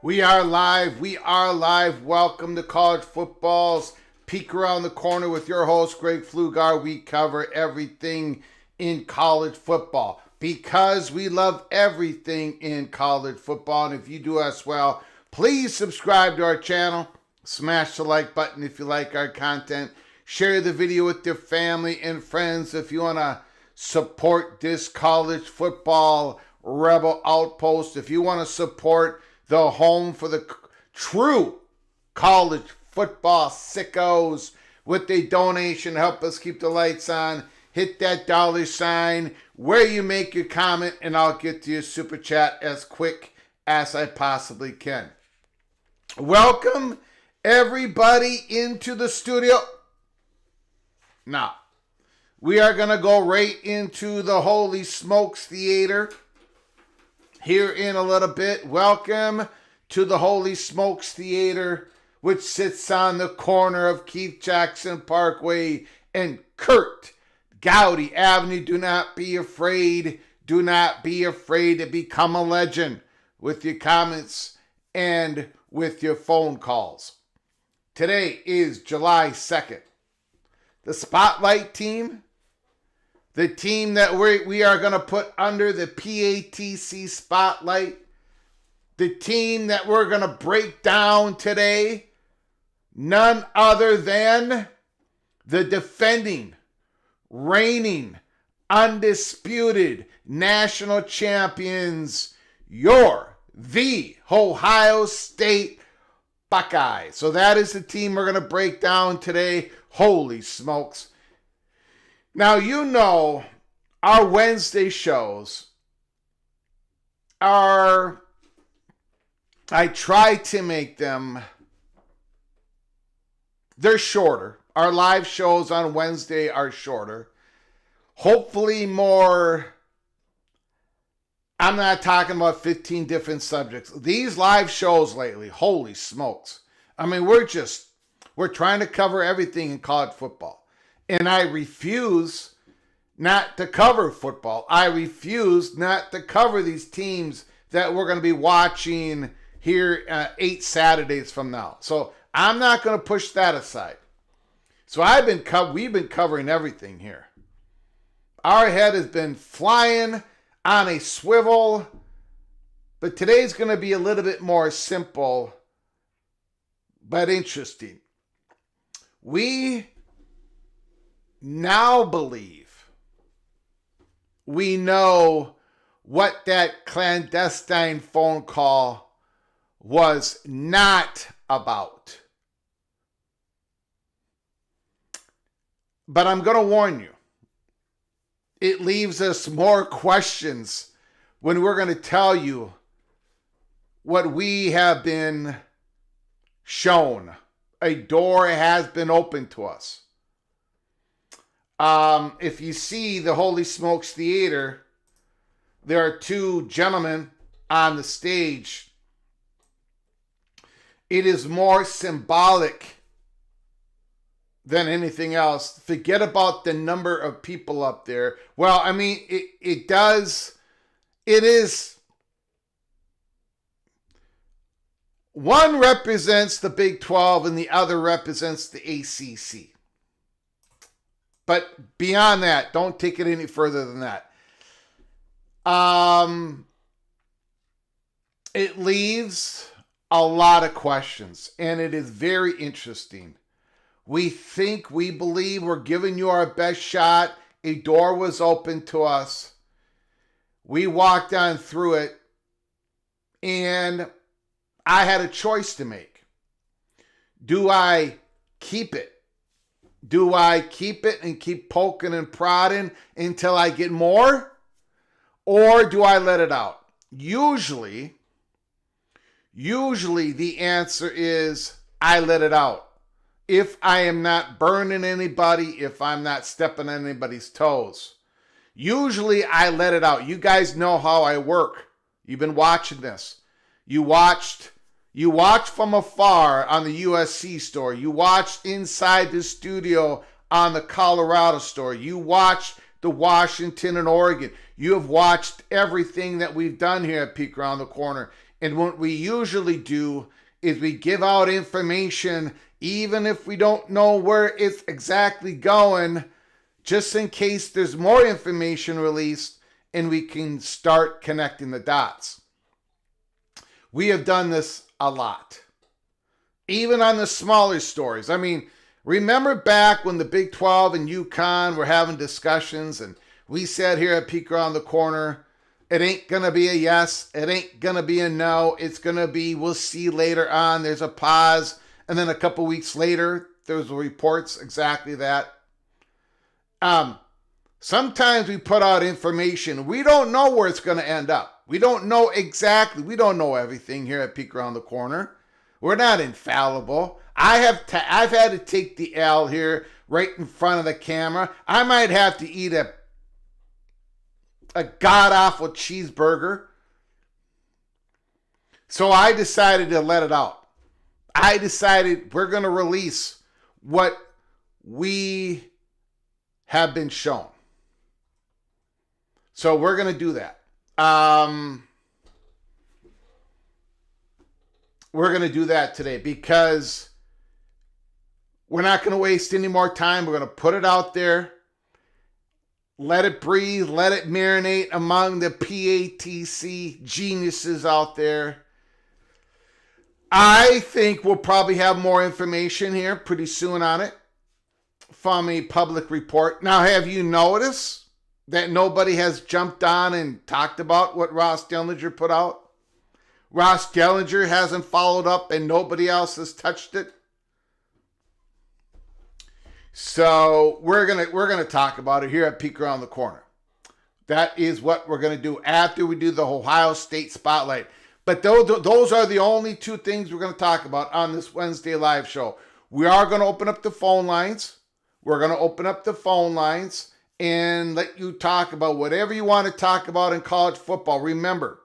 We are live. We are live. Welcome to College Football's Peek Around the Corner with your host, Greg Pflugar. We cover everything in college football because we love everything in college football. And if you do as well, please subscribe to our channel. Smash the like button if you like our content. Share the video with your family and friends if you want to support this college football rebel outpost. If you want to support the home for the true college football sickos with a donation, help us keep the lights on. Hit that $sign where you make your comment, and I'll get to your super chat as quick as I possibly can. Welcome everybody into the studio. Now, we are going to go right into the Holy Smokes Theater here in a little bit. Welcome to the Holy Smokes Theater, which sits on the corner of Keith Jackson Parkway and Kurt Gowdy Avenue. Do not be afraid. Do not be afraid to become a legend with your comments and with your phone calls. Today is July 2nd. The Spotlight team, the team that we are going to put under the PATC Spotlight, the team that we're going to break down today, none other than the defending, reigning, undisputed national champions, the Ohio State Buckeyes. So that is the team we're going to break down today. Holy smokes. Now, you know, our Wednesday shows I try to make them, they're shorter. Our live shows on Wednesday are shorter. Hopefully more. I'm not talking about 15 different subjects. These live shows lately, holy smokes. I mean, we're trying to cover everything in college football. And I refuse not to cover football. I refuse not to cover these teams that we're going to be watching here 8 Saturdays from now. So I'm not going to push that aside. So we've been covering everything here. Our head has been flying on a swivel, but today's going to be a little bit more simple, but interesting. We now believe we know what that clandestine phone call was not about. But I'm going to warn you. It leaves us more questions when we're going to tell you what we have been shown. A door has been opened to us. If you see the Holy Smokes Theater, there are 2 gentlemen on the stage. It is more symbolic than anything else. Forget about the number of people up there. Well, I mean, it is. One represents the Big 12 and the other represents the ACC. But beyond that, don't take it any further than that. It leaves a lot of questions, and it is very interesting. We believe we're giving you our best shot. A door was open to us. We walked on through it, and I had a choice to make. Do I keep it? Do I keep it and keep poking and prodding until I get more? Or do I let it out? Usually the answer is I let it out. If I am not burning anybody, if I'm not stepping on anybody's toes. Usually I let it out. You guys know how I work. You've been watching this. You watched from afar on the USC story. You watched inside the studio on the Colorado story. You watched the Washington and Oregon. You have watched everything that we've done here at Peek Around the Corner. And what we usually do is we give out information even if we don't know where it's exactly going, just in case there's more information released and we can start connecting the dots. We have done this a lot. Even on the smaller stories. I mean, remember back when the Big 12 and UConn were having discussions and we said here at Peek Around the Corner, it ain't going to be a yes, it ain't going to be a no, it's going to be we'll see later on, there's a pause, and then a couple weeks later, there's reports exactly that. Sometimes we put out information, we don't know where it's going to end up. We don't know exactly. We don't know everything here at Peek Around the Corner. We're not infallible. I've had to take the L here right in front of the camera. I might have to eat a god-awful cheeseburger. So I decided to let it out. I decided we're going to release what we have been shown. So we're going to do that. We're going to do that today because we're not going to waste any more time. We're going to put it out there. Let it breathe. Let it marinate among the PATC geniuses out there. I think we'll probably have more information here pretty soon on it from a public report. Now, have you noticed that nobody has jumped on and talked about what Ross Dellinger put out? Ross Dellinger hasn't followed up and nobody else has touched it. So we're gonna talk about it here at Peek Around the Corner. That is what we're gonna do after we do the Ohio State Spotlight. But those are the only two things we're gonna talk about on this Wednesday live show. We are going to open up the phone lines. We're going to open up the phone lines and let you talk about whatever you want to talk about in college football. Remember,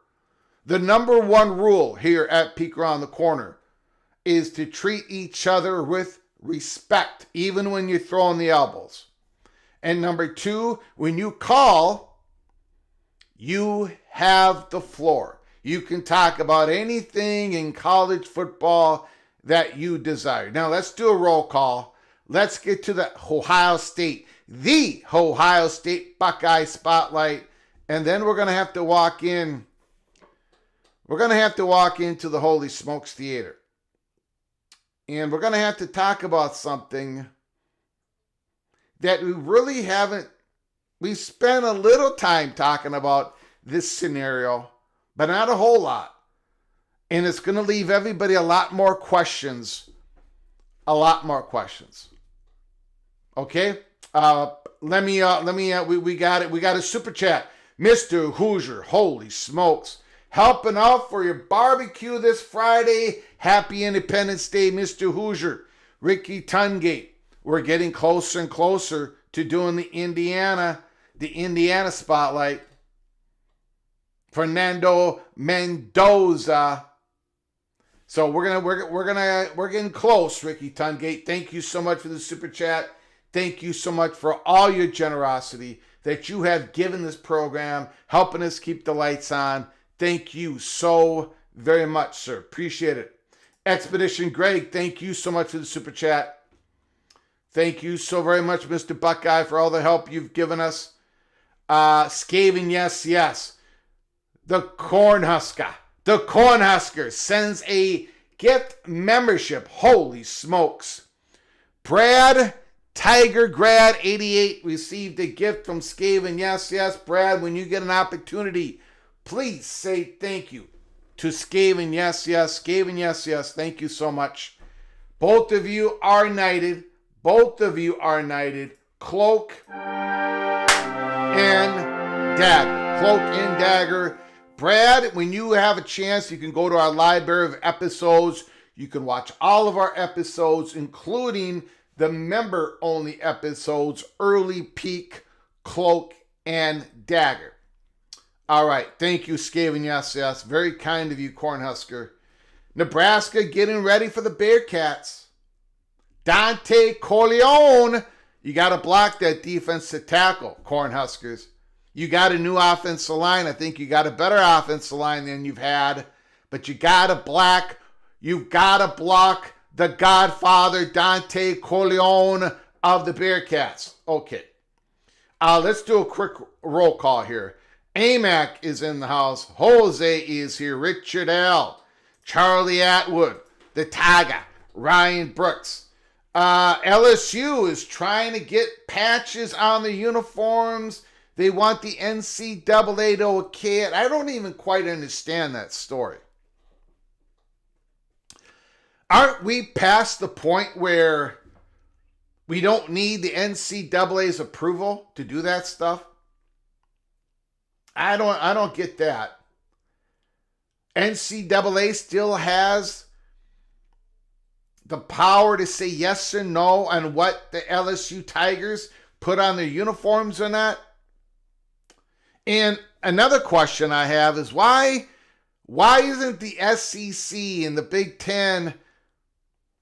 the number one rule here at Peek Around the Corner is to treat each other with respect, even when you're throwing the elbows. And number two, when you call, you have the floor. You can talk about anything in college football that you desire. Now, let's do a roll call. Let's get to the Ohio State Buckeye Spotlight. And then we're going to have to walk in. We're going to have to walk into the Holy Smokes Theater. And we're going to have to talk about something that we really haven't. We spent a little time talking about this scenario, but not a whole lot. And it's going to leave everybody a lot more questions. Okay? We got it. We got a super chat. Mr. Hoosier, holy smokes. Helping out for your barbecue this Friday. Happy Independence Day, Mr. Hoosier. Ricky Tungate. We're getting closer and closer to doing the Indiana spotlight. Fernando Mendoza. So we're getting close, Ricky Tungate. Thank you so much for the super chat. Thank you so much for all your generosity that you have given this program, helping us keep the lights on. Thank you so very much, sir. Appreciate it. Expedition Greg, thank you so much for the super chat. Thank you so very much, Mr. Buckeye, for all the help you've given us. Skaven, yes. The Cornhusker sends a gift membership. Holy smokes. Brad Tiger Grad 88 received a gift from Skaven. Yes, Brad, when you get an opportunity, please say thank you to Skaven. Yes. Skaven, yes. Thank you so much. Both of you are knighted. Cloak and Dagger. Brad, when you have a chance, you can go to our library of episodes. You can watch all of our episodes, including the member-only episodes, Early Peak, Cloak, and Dagger. All right. Thank you, Skaven. Yes. Very kind of you, Cornhusker. Nebraska getting ready for the Bearcats. Dante Corleone. You got to block that defensive tackle, Cornhuskers. You got a new offensive line. I think you got a better offensive line than you've had. But you've got to block the Godfather, Dante Corleone of the Bearcats. Okay. Let's do a quick roll call here. AMAC is in the house. Jose is here. Richard L. Charlie Atwood. The Taga. Ryan Brooks. LSU is trying to get patches on the uniforms. They want the NCAA to okay it. I don't even quite understand that story. Aren't we past the point where we don't need the NCAA's approval to do that stuff? I don't get that. NCAA still has the power to say yes or no on what the LSU Tigers put on their uniforms or not. And another question I have is why isn't the SEC and the Big Ten?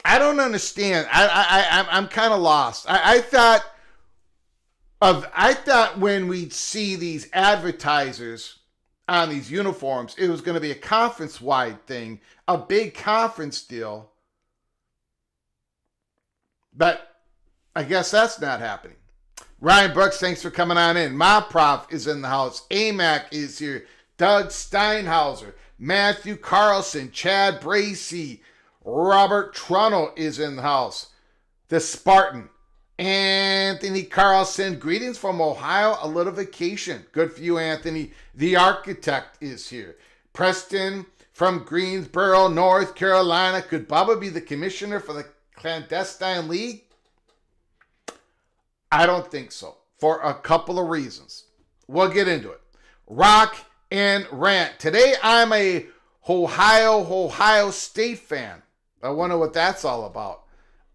I don't understand. I'm kind of lost. I thought when we'd see these advertisers on these uniforms, it was going to be a conference-wide thing, a big conference deal. But I guess that's not happening. Ryan Brooks, thanks for coming on in. My Prof is in the house. AMAC is here. Doug Steinhauser, Matthew Carlson, Chad Bracey, Robert Trunnell is in the house. The Spartan, Anthony Carlson. Greetings from Ohio, a little vacation. Good for you, Anthony. The Architect is here. Preston from Greensboro, North Carolina. Could Bubba be the commissioner for the Clandestine League? I don't think so, for a couple of reasons. We'll get into it. Rock and Rant. Today I'm a Ohio State fan. I wonder what that's all about.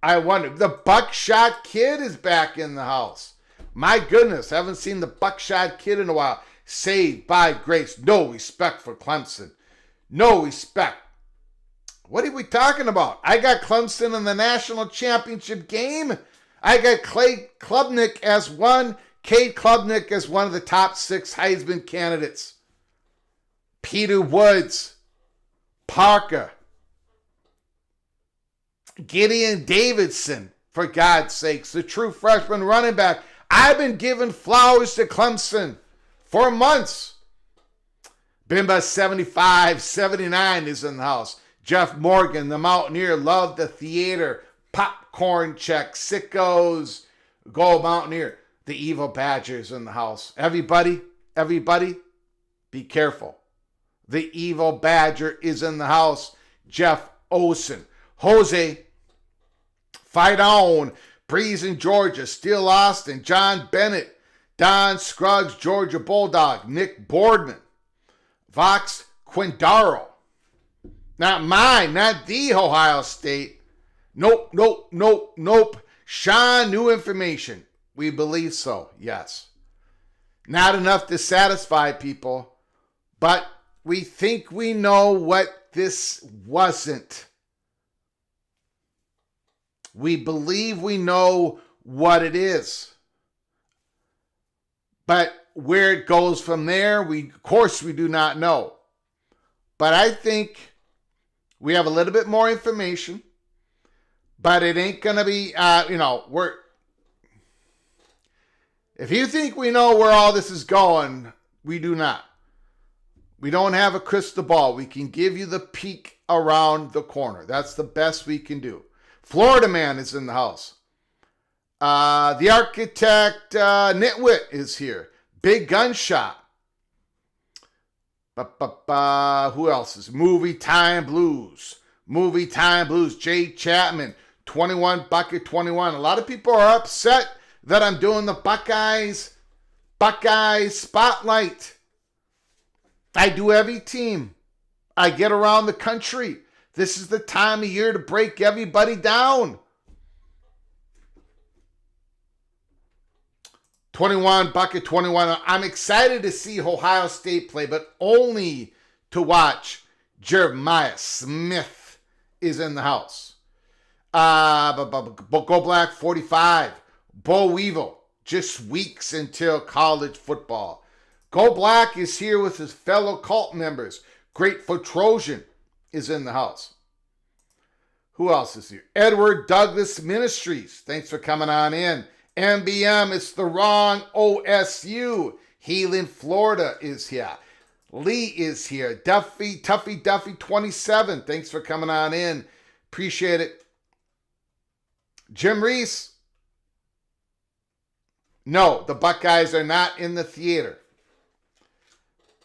I wonder. The Buckshot Kid is back in the house. My goodness, haven't seen the Buckshot Kid in a while. Saved by grace. No respect for Clemson. No respect. What are we talking about? I got Clemson in the national championship game. I got Cade Klubnik as one of the top 6 Heisman candidates. Peter Woods, Parker, Gideon Davidson, for God's sakes, the true freshman running back. I've been giving flowers to Clemson for months. Bimba 7579 is in the house. Jeff Morgan, the Mountaineer, love the theater. Popcorn check, sickos, go Mountaineer. The Evil Badger's in the house. Everybody, be careful. The Evil Badger is in the house. Jeff Olson. Jose, fight on. Breeze in Georgia. Steel Austin. John Bennett. Don Scruggs, Georgia Bulldog. Nick Boardman. Vox Quindaro. Not mine, not the Ohio State. Nope. Sean, new information. We believe so, yes. Not enough to satisfy people, but we think we know what this wasn't. We believe we know what it is. But where it goes from there, of course we do not know. But I think we have a little bit more information, but it ain't going to be, if you think we know where all this is going, we do not. We don't have a crystal ball. We can give you the peek around the corner. That's the best we can do. Florida Man is in the house. The architect Nitwit is here. Big Gunshot. Who else is? Movie Time Blues. Jay Chapman. 21 Bucket 21. A lot of people are upset that I'm doing the Buckeyes Spotlight. I do every team. I get around the country. This is the time of year to break everybody down. 21 Bucket 21. I'm excited to see Ohio State play, but only to watch. Jeremiah Smith is in the house. Go Black 45. Bo Weevil. Just weeks until college football. Go Black is here with his fellow cult members. Grateful Trojan is in the house. Who else is here? Edward Douglas Ministries. Thanks for coming on in. MBM, it's the wrong OSU. Healing, Florida is here. Lee is here. Duffy 27. Thanks for coming on in. Appreciate it. Jim Reese. No, the Buckeyes are not in the theater.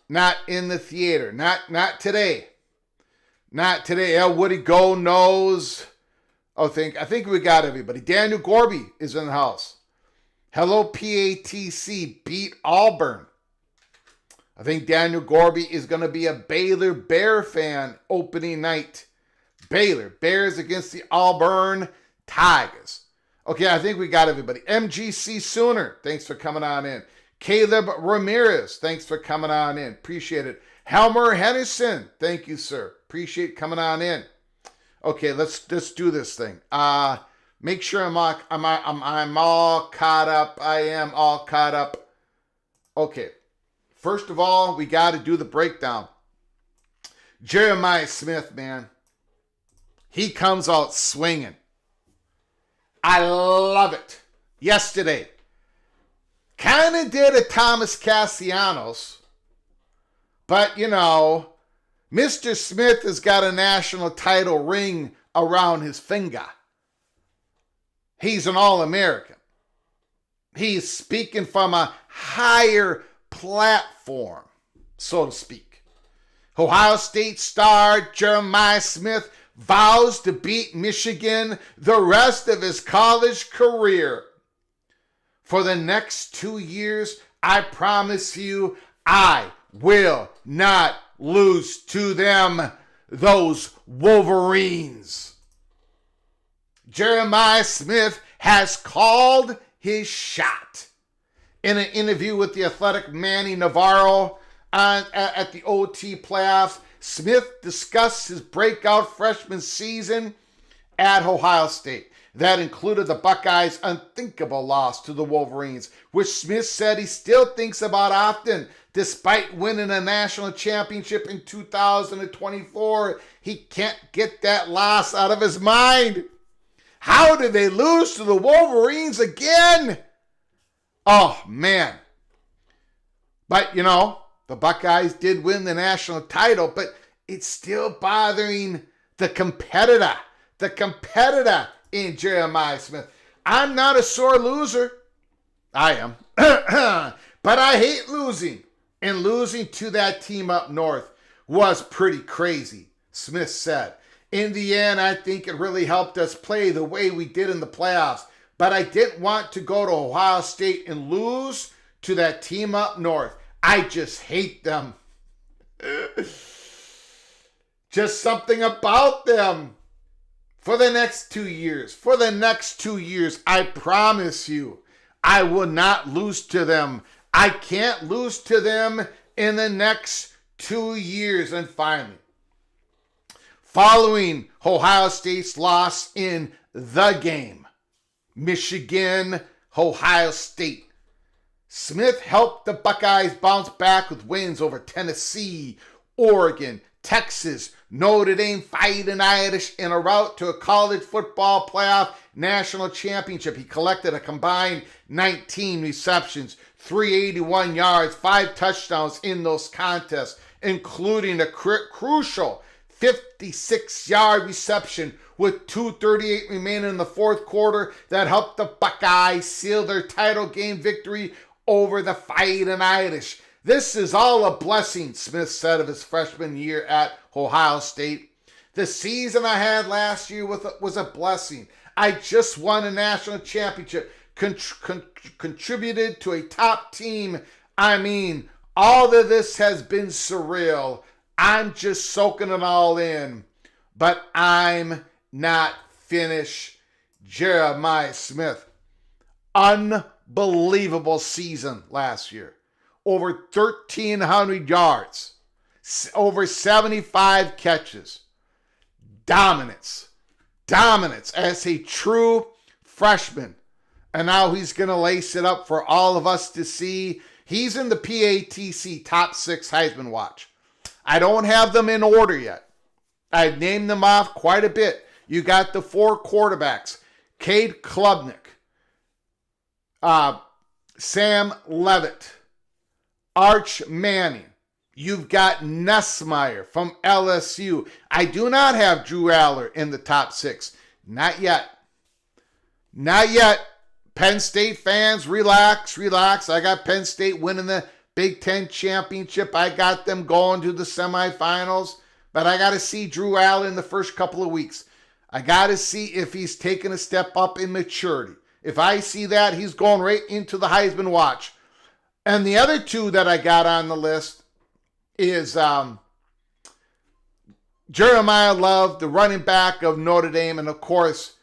Not in the theater. Not today. Not today. El Woody Go knows. I think we got everybody. Daniel Gorby is in the house. Hello, PATC. Beat Auburn. I think Daniel Gorby is going to be a Baylor Bear fan opening night. Baylor Bears against the Auburn Tigers. Okay, I think we got everybody. MGC Sooner, thanks for coming on in. Caleb Ramirez, thanks for coming on in. Appreciate it. Helmer Henderson, thank you, sir. Appreciate coming on in. Okay, let's do this thing. Make sure I'm all caught up. I am all caught up. Okay. First of all, we got to do the breakdown. Jeremiah Smith, man. He comes out swinging. I love it. Yesterday, kind of did a Thomas Castellanos, but Mr. Smith has got a national title ring around his finger. He's an All-American. He's speaking from a higher platform, so to speak. Ohio State star Jeremiah Smith vows to beat Michigan the rest of his college career. For the next 2 years, I promise you, I will not lose to them, those Wolverines. Jeremiah Smith has called his shot. In an interview with the Athletic Manny Navarro at the OT playoffs, Smith discussed his breakout freshman season at Ohio State. That included the Buckeyes' unthinkable loss to the Wolverines, which Smith said he still thinks about often. Despite winning a national championship in 2024, he can't get that loss out of his mind. How did they lose to the Wolverines again? Oh, man. But, the Buckeyes did win the national title, but it's still bothering the competitor in Jeremiah Smith. I'm not a sore loser. I am. But I hate losing. And losing to that team up north was pretty crazy, Smith said. In the end, I think it really helped us play the way we did in the playoffs. But I didn't want to go to Ohio State and lose to that team up north. I just hate them. Just something about them. For the next 2 years, I promise you, I will not lose to them. I can't lose to them in the next 2 years. And finally, following Ohio State's loss in the game, Michigan, Ohio State, Smith helped the Buckeyes bounce back with wins over Tennessee, Oregon, Texas, Notre Dame, Fighting Irish in a route to a college football playoff national championship. He collected a combined 19 receptions, 381 yards, 5 touchdowns in those contests, including a crucial 56-yard reception with 2:38 remaining in the fourth quarter that helped the Buckeyes seal their title game victory over the Fighting Irish. This is all a blessing, Smith said of his freshman year at Ohio State. The season I had last year was a blessing. I just won a national championship, contributed to a top team. I mean, all of this has been surreal. I'm just soaking it all in. But I'm not finished. Jeremiah Smith. Unbelievable season last year. Over 1,300 yards. Over 75 catches. Dominance as a true freshman. And now he's going to lace it up for all of us to see. He's in the PATC top 6 Heisman watch. I don't have them in order yet. I've named them off quite a bit. You got the 4 quarterbacks. Cade Klubnik. Sam Levitt. Arch Manning. You've got Nussmeier from LSU. I do not have Drew Aller in the top 6. Not yet. Penn State fans, relax. I got Penn State winning the Big Ten championship. I got them going to the semifinals. But I got to see Drew Aller in the first couple of weeks. I got to see if he's taken a step up in maturity. If I see that, he's going right into the Heisman watch. And the other 2 that I got on the list is Jeremiah Love, the running back of Notre Dame, and of course,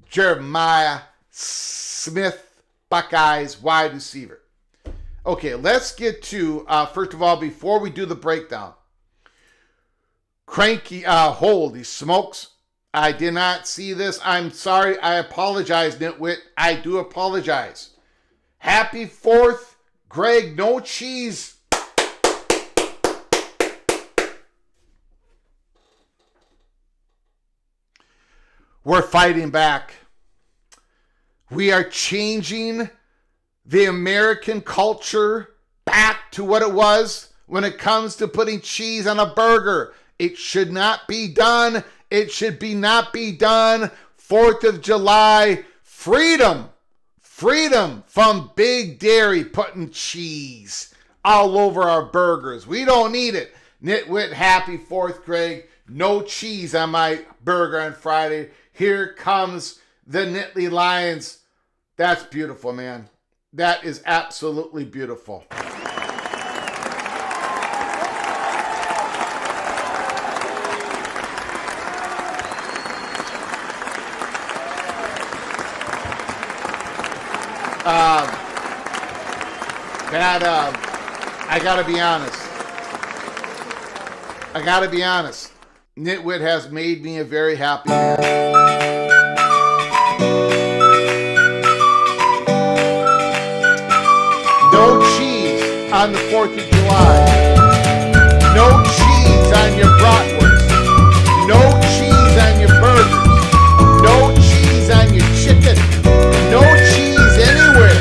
Jeremiah Smith, Buckeyes wide receiver. Okay, let's get to, first of all, before we do the breakdown, cranky, holy smokes, I did not see this. I'm sorry, I apologize, Nitwit. I do apologize. Happy 4th, Greg, no cheese. We're fighting back. We are changing the American culture back to what it was when it comes to putting cheese on a burger. It should not be done. It should not be done. 4th of July, freedom. Freedom from Big Dairy putting cheese all over our burgers. We don't need it. Nitwit, happy 4th, Greg. No cheese on my burger on Friday. Here comes the Nittany Lions. That's beautiful, man. That is absolutely beautiful. I gotta be honest. Nitwit has made me a very happy man. No cheese on the 4th of July. No cheese on your bratwurst. No cheese on your burgers. No cheese on your chicken. No cheese anywhere.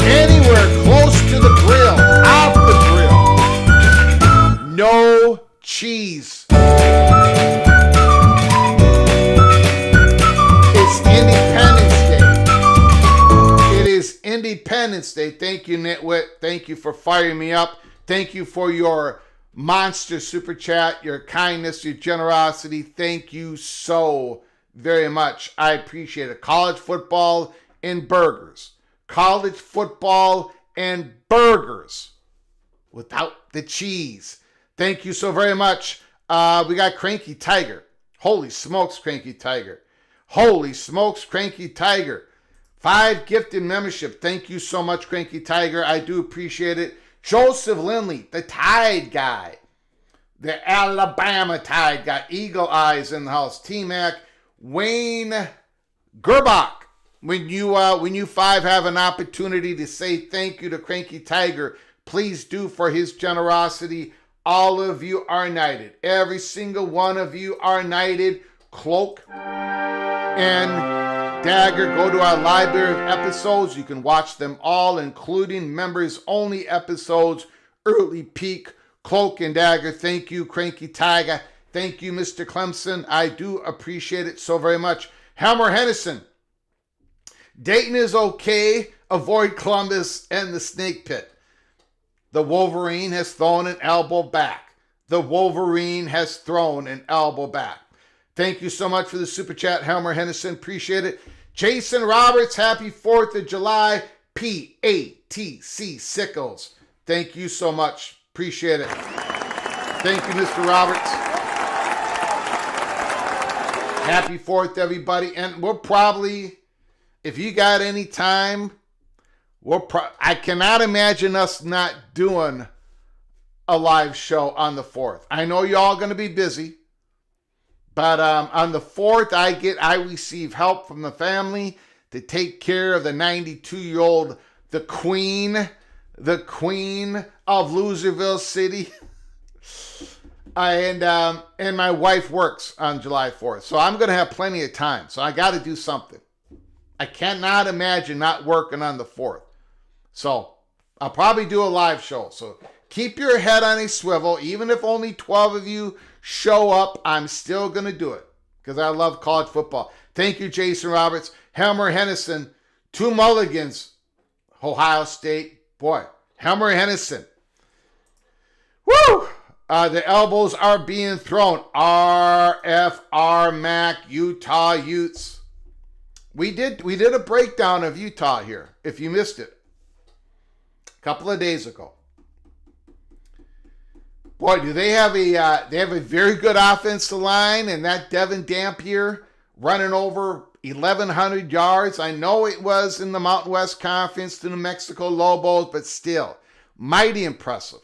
Anywhere close to the grill. Off the grill. No cheese. It's Independence Day. It is Independence Day. Thank you, Nitwit. Thank you for firing me up. Thank you for your monster super chat, your kindness, your generosity. Thank you so very much. I appreciate it. College football and burgers. College football and burgers without the cheese. Thank you so very much. We got Cranky Tiger. Holy smokes, Cranky Tiger. Holy smokes, Cranky Tiger. 5 gifted membership. Thank you so much, Cranky Tiger. I do appreciate it. Joseph Lindley, the Tide guy. The Alabama Tide guy. Eagle Eyes in the house. T-Mac. Wayne Gerbach. When you 5 have an opportunity to say thank you to Cranky Tiger, please do for his generosity. All of you are knighted. Every single one of you are knighted. Cloak and Dagger, go to our library of episodes. You can watch them all, including members only episodes. Early Peak, Cloak and Dagger. Thank you, Cranky Tiger. Thank you, Mr. Clemson. I do appreciate it so very much. Helmer Hennison. Dayton is okay. Avoid Columbus and the Snake Pit. The Wolverine has thrown an elbow back. The Wolverine has thrown an elbow back. Thank you so much for the super chat, Helmer Hennison. Appreciate it. Jason Roberts, happy 4th of July. PATC Sickles. Thank you so much. Appreciate it. Thank you, Mr. Roberts. Happy 4th, everybody. And we'll probably, if you got any time, I cannot imagine us not doing a live show on the 4th. I know y'all going to be busy. But on the 4th, I receive help from the family to take care of the 92-year-old, the queen of Loserville City. And my wife works on July 4th. So I'm going to have plenty of time. So I got to do something. I cannot imagine not working on the 4th. So I'll probably do a live show. So keep your head on a swivel. Even if only 12 of you show up, I'm still going to do it because I love college football. Thank you, Jason Roberts. Helmer Hennison, 2 mulligans, Ohio State. Boy, Helmer Hennison. Woo! The elbows are being thrown. RFR Mac, Utah Utes. We did a breakdown of Utah here, if you missed it, a couple of days ago. Boy, do they have a very good offensive line, and that Devin Dampier running over 1,100 yards. I know it was in the Mountain West Conference, the New Mexico Lobos, but still, mighty impressive.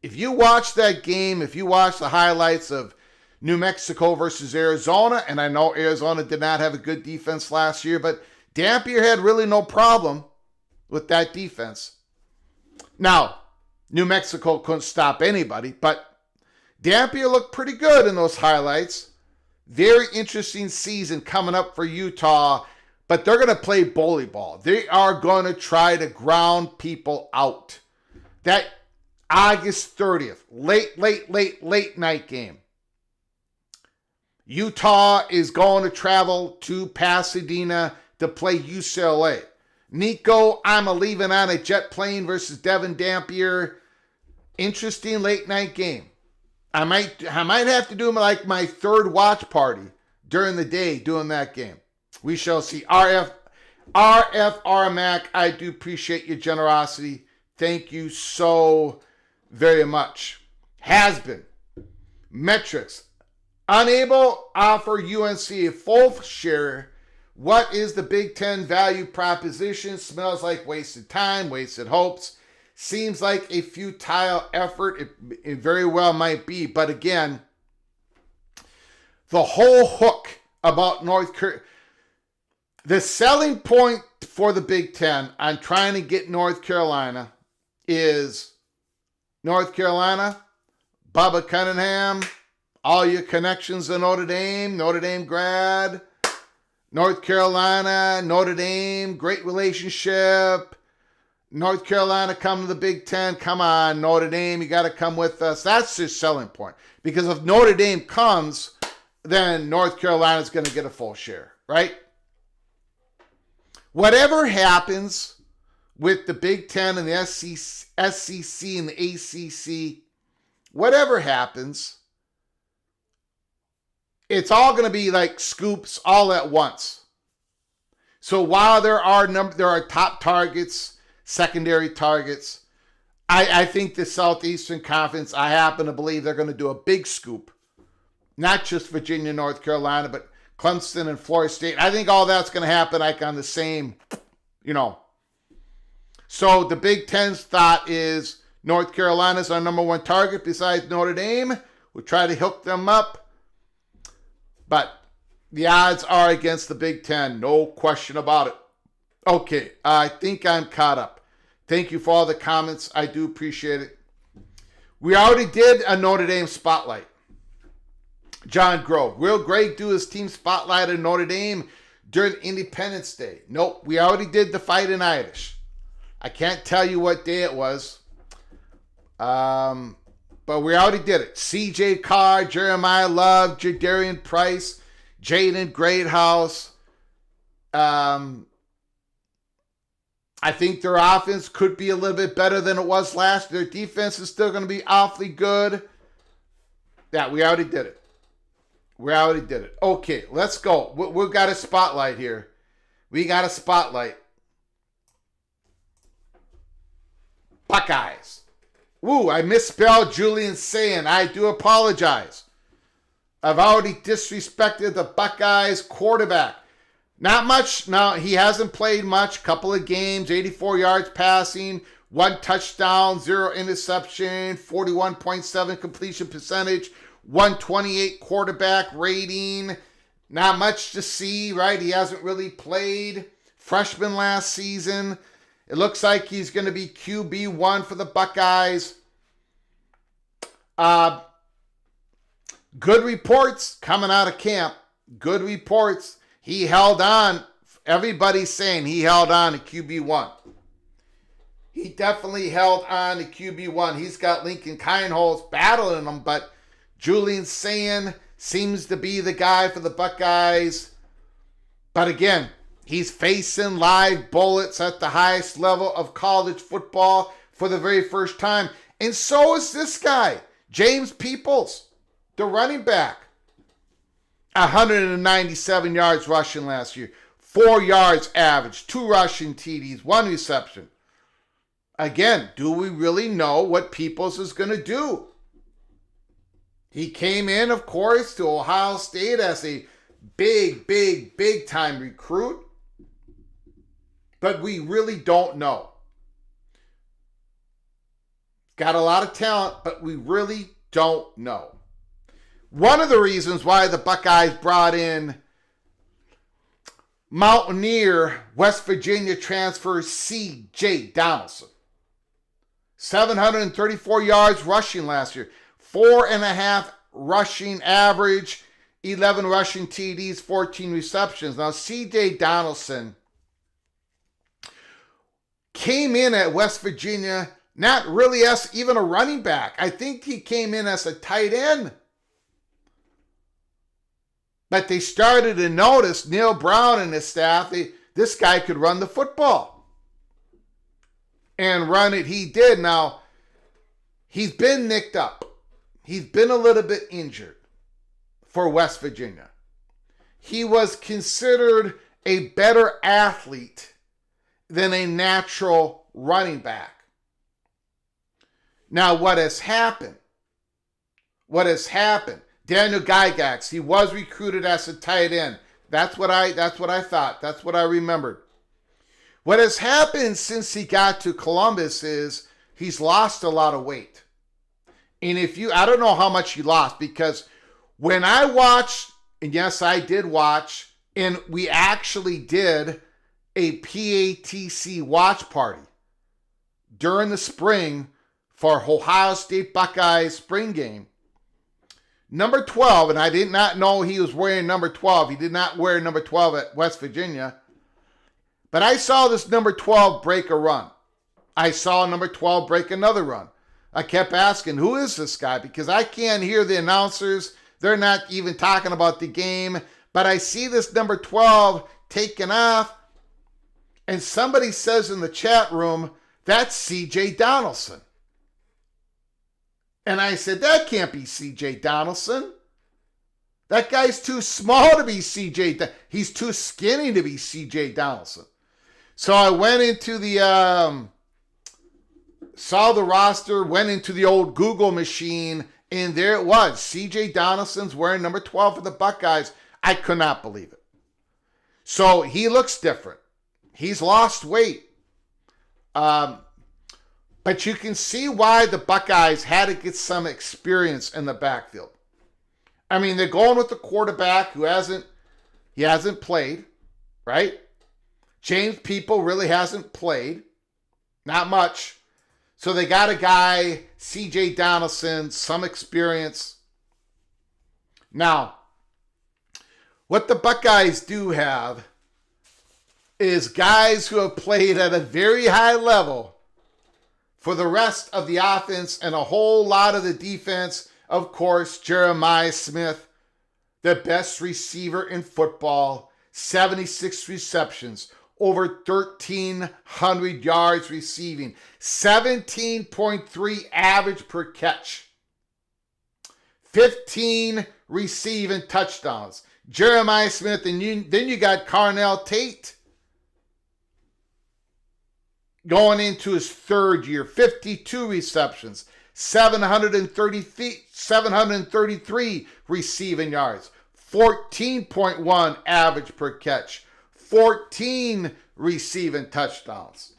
If you watch that game, if you watch the highlights of New Mexico versus Arizona, and I know Arizona did not have a good defense last year, but Dampier had really no problem with that defense. Now, New Mexico couldn't stop anybody, but Dampier looked pretty good in those highlights. Very interesting season coming up for Utah, but they're going to play bully ball. They are going to try to ground people out. That August 30th, late night game. Utah is going to travel to Pasadena to play UCLA. Nico, I'm leaving on a jet plane versus Devin Dampier. Interesting late night game. I might have to do like my third watch party during the day doing that game. We shall see. RFR Mac, I do appreciate your generosity. Thank you so very much. Has been. Metrics. Unable offer UNC a full share What is the Big Ten value proposition? Smells like wasted time, wasted hopes. Seems like a futile effort. It very well might be. But again, the whole hook about North Carolina, the selling point for the Big Ten on trying to get North Carolina is North Carolina, Bubba Cunningham, all your connections to Notre Dame grad, North Carolina, Notre Dame, great relationship. North Carolina come to the Big Ten. Come on, Notre Dame, you got to come with us. That's their selling point. Because if Notre Dame comes, then North Carolina's going to get a full share, right? Whatever happens with the Big Ten and the SEC and the ACC, whatever happens, it's all going to be like scoops all at once. So while there are top targets, secondary targets, I think the Southeastern Conference, I happen to believe they're going to do a big scoop. Not just Virginia, North Carolina, but Clemson and Florida State. I think all that's going to happen like on the same, So the Big Ten's thought is North Carolina's our number one target besides Notre Dame. We'll try to hook them up. But the odds are against the Big Ten. No question about it. Okay, I think I'm caught up. Thank you for all the comments. I do appreciate it. We already did a Notre Dame spotlight. John Grove. Will Greg do his team spotlight at Notre Dame during Independence Day? Nope. We already did the Fighting Irish. I can't tell you what day it was. But we already did it. C.J. Carr, Jeremiah Love, Jadarian Price, Jaden Greathouse. I think their offense could be a little bit better than it was last. Their defense is still going to be awfully good. Yeah, we already did it. Okay, let's go. We've got a spotlight here. We got a spotlight. Buckeyes. Woo, I misspelled Julian Sayin. I do apologize. I've already disrespected the Buckeyes quarterback. Not much. Now, he hasn't played much. Couple of games, 84 yards passing, 1 touchdown, 0 interception, 41.7 completion percentage, 128 quarterback rating. Not much to see, right? He hasn't really played. Freshman last season. It looks like he's going to be QB1 for the Buckeyes. Good reports coming out of camp. Good reports. He held on. Everybody's saying he held on to QB1. He definitely held on to QB1. He's got Lincoln Kienholz battling him, but Julian Sayin seems to be the guy for the Buckeyes. But again, he's facing live bullets at the highest level of college football for the very first time. And so is this guy, James Peoples, the running back. 197 yards rushing last year. 4 yards average. 2 rushing TDs. 1 reception. Again, do we really know what Peoples is going to do? He came in, of course, to Ohio State as a big time recruit. But we really don't know. Got a lot of talent, but we really don't know. One of the reasons why the Buckeyes brought in Mountaineer, West Virginia transfer C.J. Donaldson. 734 yards rushing last year. 4.5 rushing average. 11 rushing TDs, 14 receptions. Now, C.J. Donaldson came in at West Virginia not really as even a running back. I think he came in as a tight end. But they started to notice Neil Brown and his staff, this guy could run the football. And run it he did. Now, he's been nicked up. He's been a little bit injured for West Virginia. He was considered a better athlete than a natural running back. Now, what has happened? Daniel Gygax, he was recruited as a tight end. That's what I thought. That's what I remembered. What has happened since he got to Columbus is he's lost a lot of weight. And I don't know how much he lost, because when I watched, and yes, I did watch, and we actually did a PATC watch party during the spring for Ohio State Buckeyes spring game. Number 12, and I did not know he was wearing number 12. He did not wear number 12 at West Virginia. But I saw this number 12 break a run. I saw number 12 break another run. I kept asking, who is this guy? Because I can't hear the announcers. They're not even talking about the game. But I see this number 12 taking off. And somebody says in the chat room, that's C.J. Donaldson. And I said, that can't be C.J. Donaldson. That guy's too small to be C.J. He's too skinny to be C.J. Donaldson. So I went into saw the roster, went into the old Google machine, and there it was. C.J. Donaldson's wearing number 12 for the Buckeyes. I could not believe it. So he looks different. He's lost weight. But you can see why the Buckeyes had to get some experience in the backfield. I mean, they're going with the quarterback who hasn't played, right? James People really hasn't played. Not much. So they got a guy, C.J. Donaldson, some experience. Now, what the Buckeyes do have is guys who have played at a very high level for the rest of the offense and a whole lot of the defense. Of course, Jeremiah Smith, the best receiver in football, 76 receptions, over 1,300 yards receiving, 17.3 average per catch, 15 receiving touchdowns. Jeremiah Smith, and then you got Carnell Tate going into his third year, 52 receptions, 733 receiving yards, 14.1 average per catch, 14 receiving touchdowns.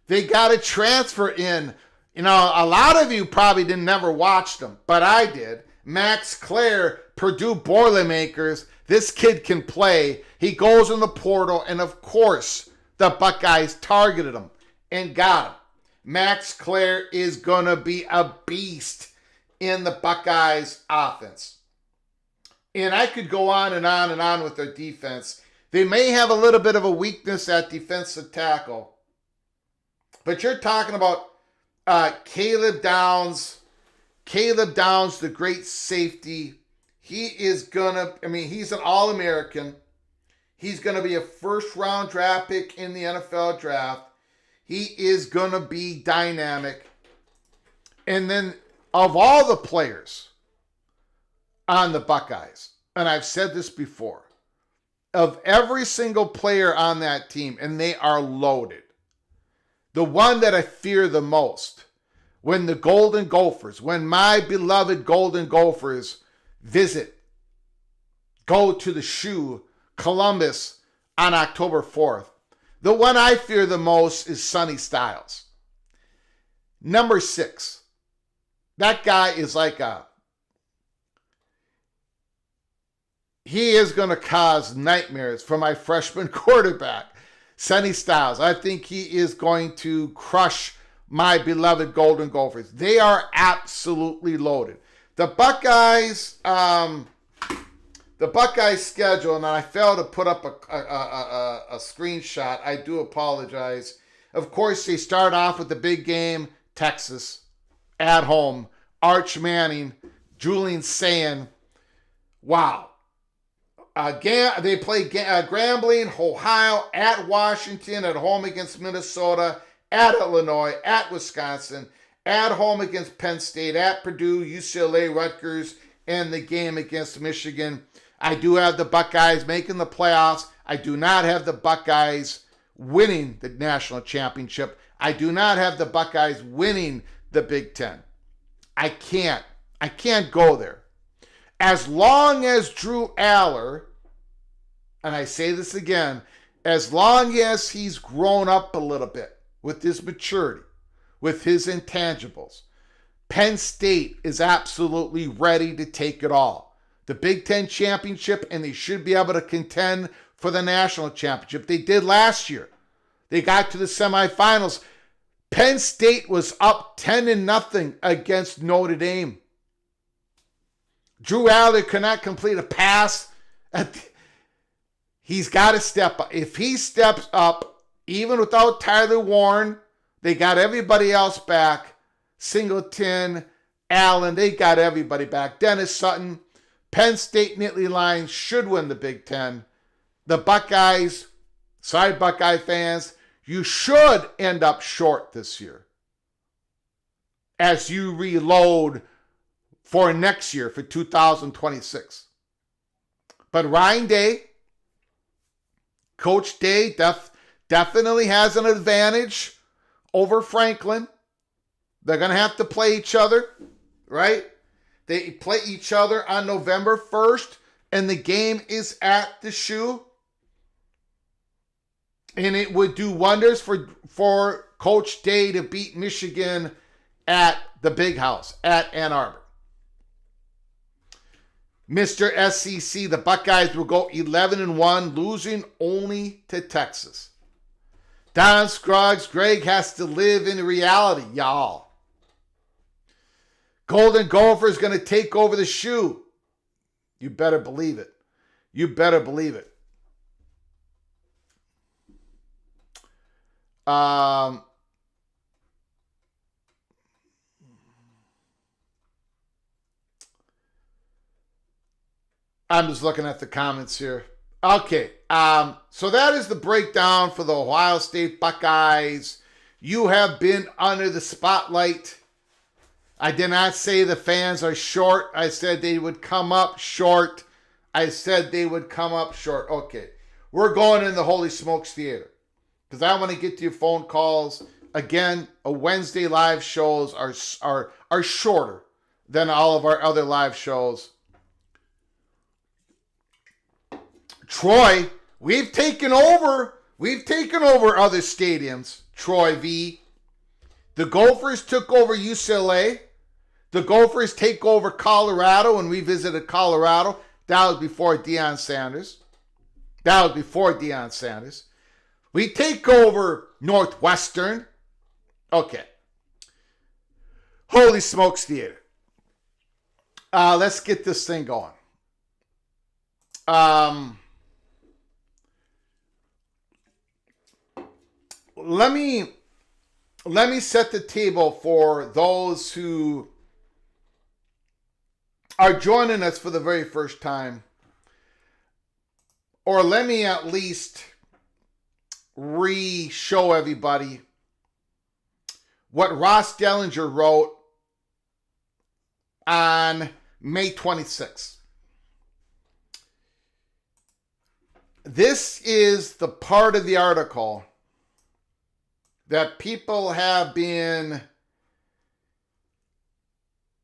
They got to transfer in. You know, a lot of you probably never watched them, but I did. Max Clare, Purdue Boilermakers. This kid can play. He goes in the portal, and of course, the Buckeyes targeted him and got him. Max Clare is going to be a beast in the Buckeyes offense. And I could go on and on and on with their defense. They may have a little bit of a weakness at defensive tackle. But you're talking about Caleb Downs. Caleb Downs, the great safety. He is he's an All-American. He's going to be a first-round draft pick in the NFL draft. He is going to be dynamic. And then of all the players on the Buckeyes, and I've said this before, of every single player on that team, and they are loaded, the one that I fear the most, when the Golden Gophers, when my beloved Golden Gophers go to the shoe, Columbus, on October 4th, the one I fear the most is Sonny Styles. Number 6. That guy is he is going to cause nightmares for my freshman quarterback, Sonny Styles. I think he is going to crush my beloved Golden Gophers. They are absolutely loaded. The Buckeyes schedule, and I failed to put up a screenshot. I do apologize. Of course, they start off with the big game, Texas, at home. Arch Manning, Julian Sayin. Wow. They play Grambling, Ohio, at Washington, at home against Minnesota, at Illinois, at Wisconsin, at home against Penn State, at Purdue, UCLA, Rutgers, and the game against Michigan. I do have the Buckeyes making the playoffs. I do not have the Buckeyes winning the national championship. I do not have the Buckeyes winning the Big Ten. I can't go there. As long as Drew Aller and I say this again, as long as he's grown up a little bit with his maturity, with his intangibles, Penn State is absolutely ready to take it all. The Big Ten championship, and they should be able to contend for the national championship. They did last year. They got to the semifinals. Penn State was up 10-0 against Notre Dame. Drew Allen could not complete a pass. He's got to step up. If he steps up, even without Tyler Warren, they got everybody else back. Singleton, Allen, they got everybody back. Dennis Sutton, Penn State Nittany Lions should win the Big Ten. The Buckeyes, sorry Buckeye fans, you should end up short this year as you reload for next year, for 2026. But Ryan Day, Coach Day definitely has an advantage over Franklin. They're going to have to play each other, right? They play each other on November 1st, and the game is at the Shoe. And it would do wonders for Coach Day to beat Michigan at the Big House, at Ann Arbor. Mr. SEC, the Buckeyes will go 11-1, losing only to Texas. Don Scruggs, Greg has to live in reality, y'all. Golden Gopher is going to take over the Shoe. You better believe it. You better believe it. I'm just looking at the comments here. Okay, so that is the breakdown for the Ohio State Buckeyes. You have been under the spotlight. I did not say the fans are short. I said they would come up short. Okay, we're going in the Holy Smokes Theater because I want to get to your phone calls. Again, a Wednesday live shows are shorter than all of our other live shows. Troy, we've taken over other stadiums. Troy V. The Gophers took over UCLA. The Gophers take over Colorado when we visited Colorado. That was before Deion Sanders. We take over Northwestern. Okay. Holy Smokes Theater. Let's get this thing going. Let me set the table for those who are joining us for the very first time. Or let me at least re-show everybody what Ross Dellinger wrote on May 26th. This is the part of the article that people have been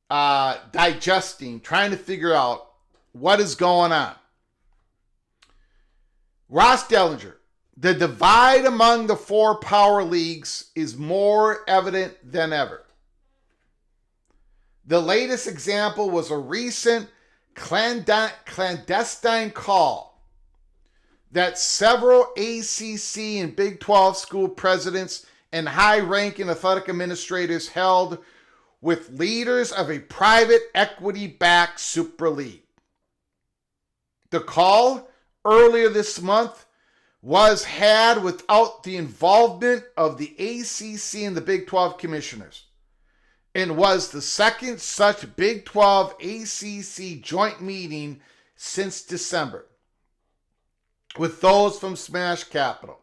digesting, trying to figure out what is going on. Ross Dellinger, the divide among the four power leagues is more evident than ever. The latest example was a recent clandestine call that several ACC and Big 12 school presidents and high-ranking athletic administrators held with leaders of a private equity-backed super league. The call earlier this month was had without the involvement of the ACC and the Big 12 commissioners, and was the second such Big 12 ACC joint meeting since December, with those from Smash Capital,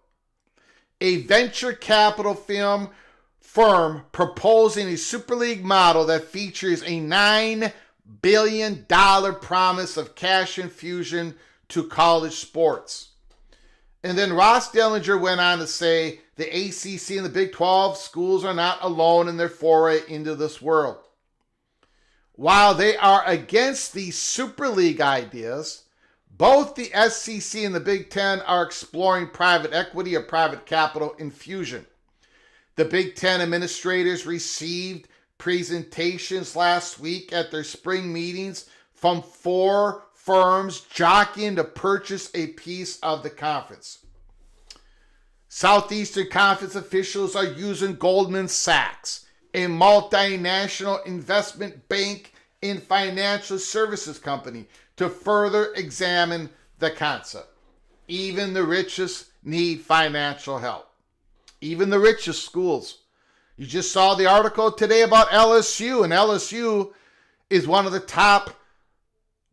a venture capital firm proposing a Super League model that features a $9 billion promise of cash infusion to college sports. And then Ross Dellinger went on to say the ACC and the Big 12 schools are not alone in their foray into this world. While they are against the Super League ideas, Both the SEC and the Big Ten are exploring private equity or private capital infusion. The Big Ten administrators received presentations last week at their spring meetings from 4 firms jockeying to purchase a piece of the conference. Southeastern Conference officials are using Goldman Sachs, a multinational investment bank and financial services company, to further examine the concept. Even the richest need financial help. Even the richest schools. You just saw the article today about LSU, and LSU is one of the top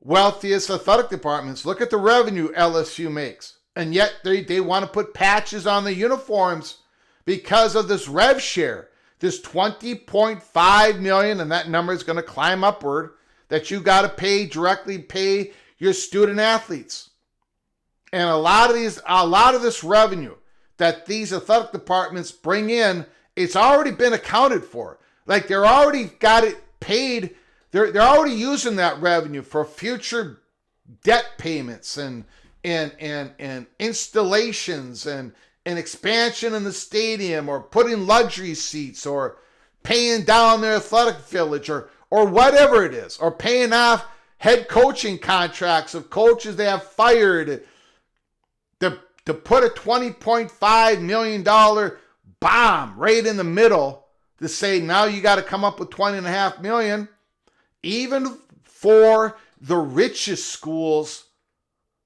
wealthiest athletic departments. Look at the revenue LSU makes. And yet they want to put patches on the uniforms because of this rev share, this $20.5 million, and that number is going to climb upward, that you got to directly pay your student athletes. And a lot of this revenue that these athletic departments bring in, it's already been accounted for. Like, they're already got it paid. They're already using that revenue for future debt payments and installations and expansion in the stadium, or putting luxury seats, or paying down their athletic village, or whatever it is, or paying off head coaching contracts of coaches they have fired, to put a $20.5 million bomb right in the middle to say, now you got to come up with $20.5 million. Even for the richest schools,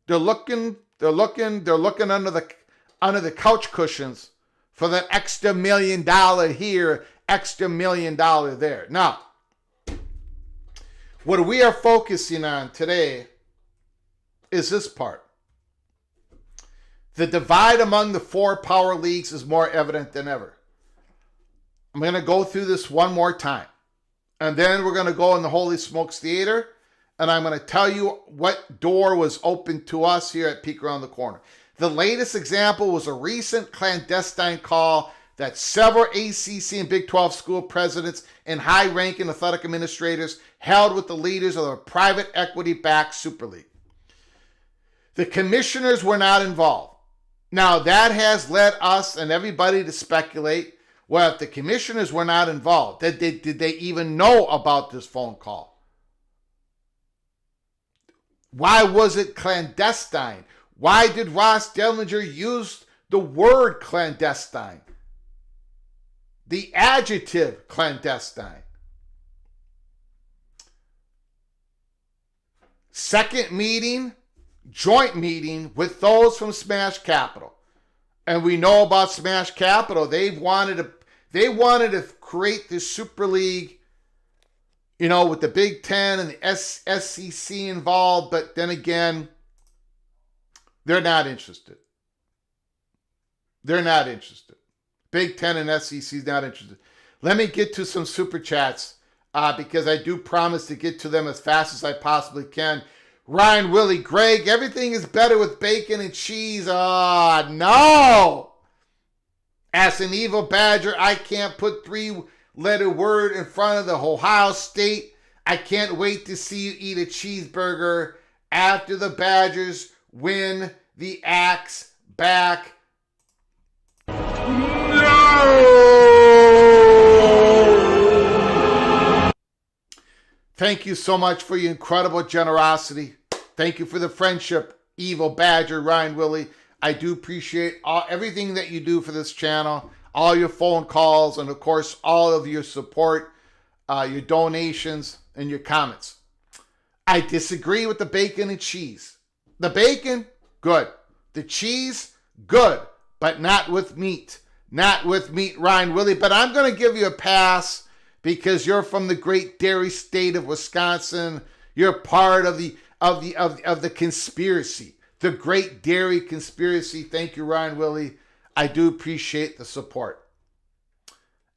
they're looking under the couch cushions for that extra $1 million here, extra $1 million there. Now, what we are focusing on today is this part. The divide among the 4 power leagues is more evident than ever. I'm going to go through this one more time, and then we're going to go in the Holy Smokes Theater, and I'm going to tell you what door was open to us here at Peek Around the Corner. The latest example was a recent clandestine call that several ACC and Big 12 school presidents and high-ranking athletic administrators held with the leaders of the private equity-backed Super League. The commissioners were not involved. Now, that has led us and everybody to speculate, well, if the commissioners were not involved, did they even know about this phone call? Why was it clandestine? Why did Ross Dellinger use the word clandestine? The adjective clandestine. Second meeting, joint meeting with those from Smash Capital. And we know about Smash Capital. They wanted to create this Super League, with the Big Ten and the SEC involved, but then again, they're not interested. They're not interested. Big Ten and SEC is not interested. Let me get to some super chats because I do promise to get to them as fast as I possibly can. Ryan, Willie, Greg, everything is better with bacon and cheese. Oh, no. As an evil badger, I can't put 3-letter word in front of the Ohio State. I can't wait to see you eat a cheeseburger after the Badgers win the axe back. No! Thank you so much for your incredible generosity. Thank you for the friendship, Evil Badger, Ryan Willie. I do appreciate everything that you do for this channel, all your phone calls, and of course, all of your support, your donations, and your comments. I disagree with the bacon and cheese. The bacon, good. The cheese, good. But not with meat. Not with meat, Ryan Willie. But I'm going to give you a pass because you're from the great dairy state of Wisconsin. You're part of the conspiracy, the great dairy conspiracy. Thank you, Ryan Willie. I do appreciate the support.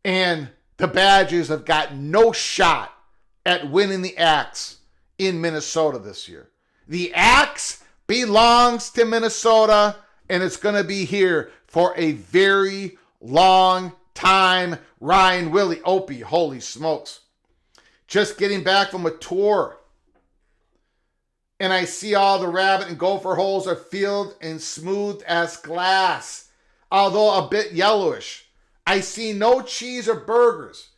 And the Badgers have got no shot at winning the axe in Minnesota this year. The axe belongs to Minnesota, and it's going to be here for a very long time. Ryan Willie, Opie, holy smokes. Just getting back from a tour. and I see all the rabbit and gopher holes are filled and smooth as glass, although a bit yellowish. I see no cheese or burgers,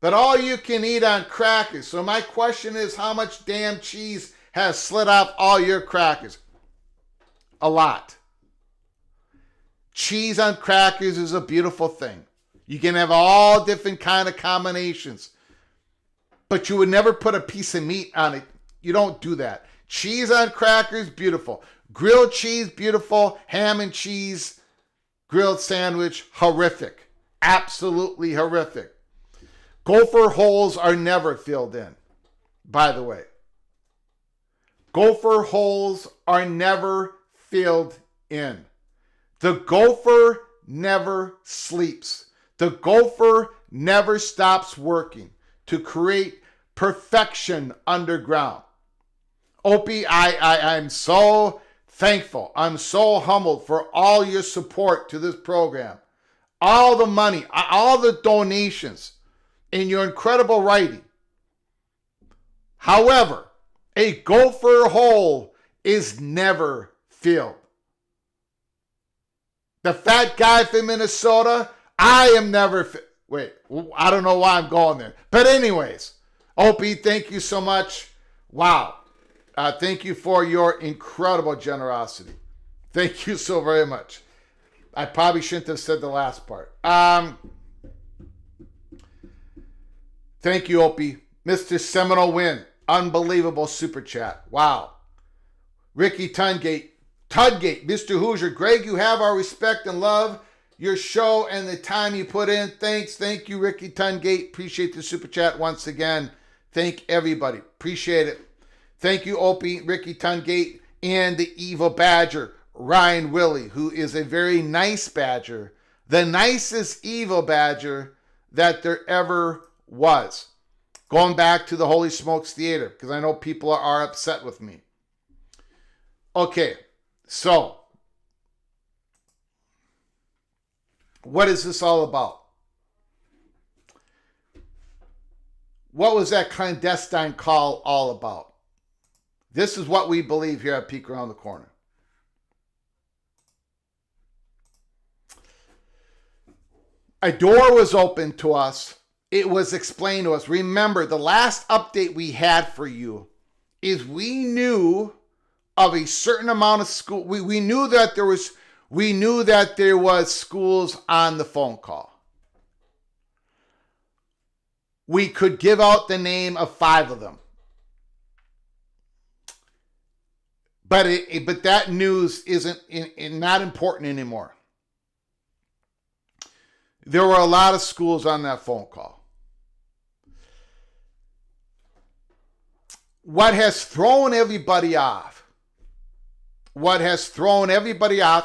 but all you can eat on crackers. So my question is, how much damn cheese has slid off all your crackers? A lot. Cheese on crackers is a beautiful thing. You can have all different kind of combinations, but you would never put a piece of meat on it. You don't do that. Cheese on crackers, beautiful. Grilled cheese, beautiful. Ham and cheese, grilled sandwich, horrific. Absolutely horrific. Gopher holes are never filled in, by the way. Gopher holes are never filled in. The gopher never sleeps. The gopher never stops working to create perfection underground. Opie, I'm so thankful. I'm so humbled for all your support to this program. All the money, all the donations, and your incredible writing. However, a gopher hole is never filled. The fat guy from Minnesota, I am never... Wait, I don't know why I'm going there. But anyways, Opie, thank you so much. Wow. Thank you for your incredible generosity. Thank you so very much. I probably shouldn't have said the last part. Thank you, Opie. Mr. Seminole Win. Unbelievable super chat. Wow. Ricky Tudgate, Mr. Hoosier. Greg, you have our respect and love. Your show and the time you put in. Thanks. Thank you, Ricky Tungate. Appreciate the super chat once again. Thank everybody. Appreciate it. Thank you, Opie, Ricky Tungate, and the evil badger, Ryan Willie, who is a very nice badger. The nicest evil badger that there ever was. Going back to the Holy Smokes Theater, because I know people are upset with me. Okay, so what is this all about? What was that clandestine call all about? This is what we believe here at Peek Around the Corner. A door was opened to us. It was explained to us. Remember, the last update we had for you is we knew of a certain amount of school. We knew that there was schools on the phone call. We could give out the name of 5 of them. But that news isn't not important anymore. There were a lot of schools on that phone call. What has thrown everybody off,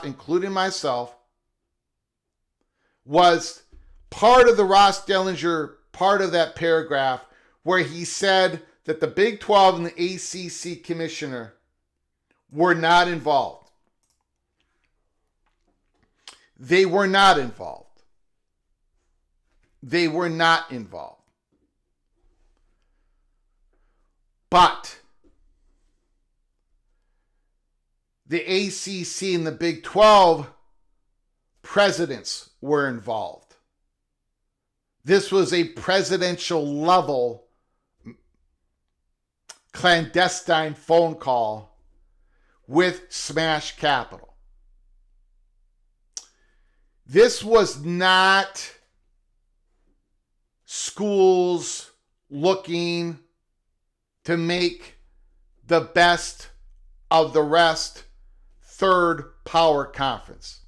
including myself, was part of the Ross Dellinger, part of that paragraph where he said that the Big 12 and the ACC commissioner were not involved. They were not involved. They were not involved. But the ACC and the Big 12 presidents were involved. This was a presidential level clandestine phone call with Smash Capital. This was not schools looking to make the best of the rest third power conference.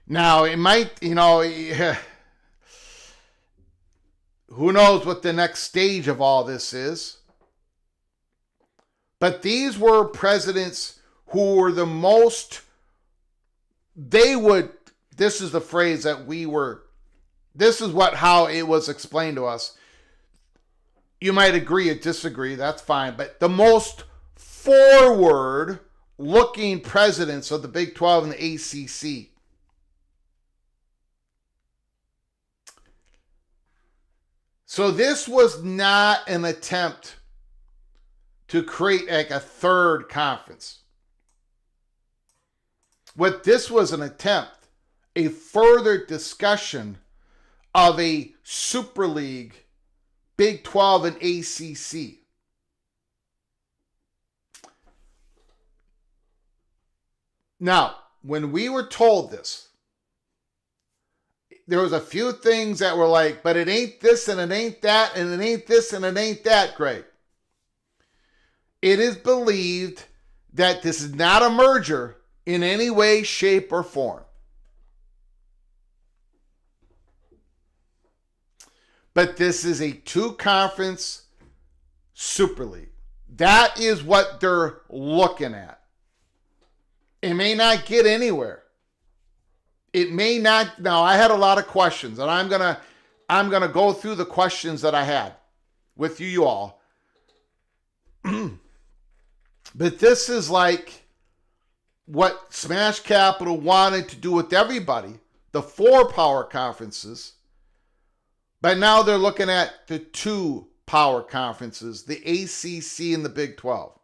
Now, it might, who knows what the next stage of all this is. But these were presidents who were the most, this is the phrase that how it was explained to us. You might agree or disagree, that's fine. But the most forward-looking presidents of the Big 12 and the ACC. So this was not an attempt to create like a third conference. What this was an attempt, a further discussion of a Super League, Big 12 and ACC. Now, when we were told this, there was a few things that were like, but it ain't this and it ain't that and it ain't this and it ain't that, Greg. It is believed that this is not a merger in any way, shape, or form. But this is a two-conference Super League. That is what they're looking at. It may not get anywhere. It may not. Now, I had a lot of questions, and I'm gonna go through the questions that I had with you all. But this is like what Smash Capital wanted to do with everybody, the 4 power conferences. But now they're looking at the 2 power conferences, the ACC and the Big 12.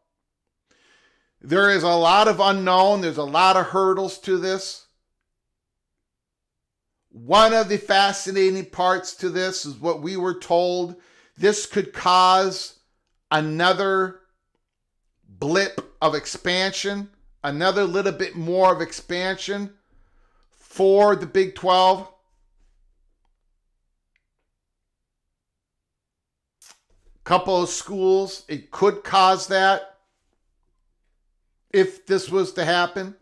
There is a lot of unknown. There's a lot of hurdles to this. One of the fascinating parts to this is what we were told. This could cause another blip of expansion, another little bit more of expansion for the Big 12. Couple of schools, it could cause that if this was to happen.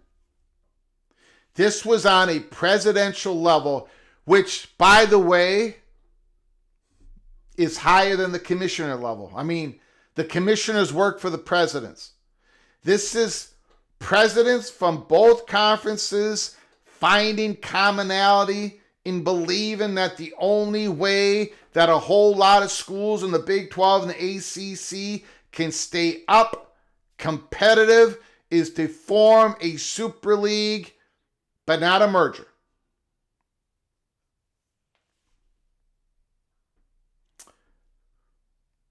This was on a presidential level, which, by the way, is higher than the commissioner level. I mean, the commissioners work for the presidents. This is presidents from both conferences finding commonality in believing that the only way that a whole lot of schools in the Big 12 and the ACC can stay up competitive is to form a Super League, but not a merger.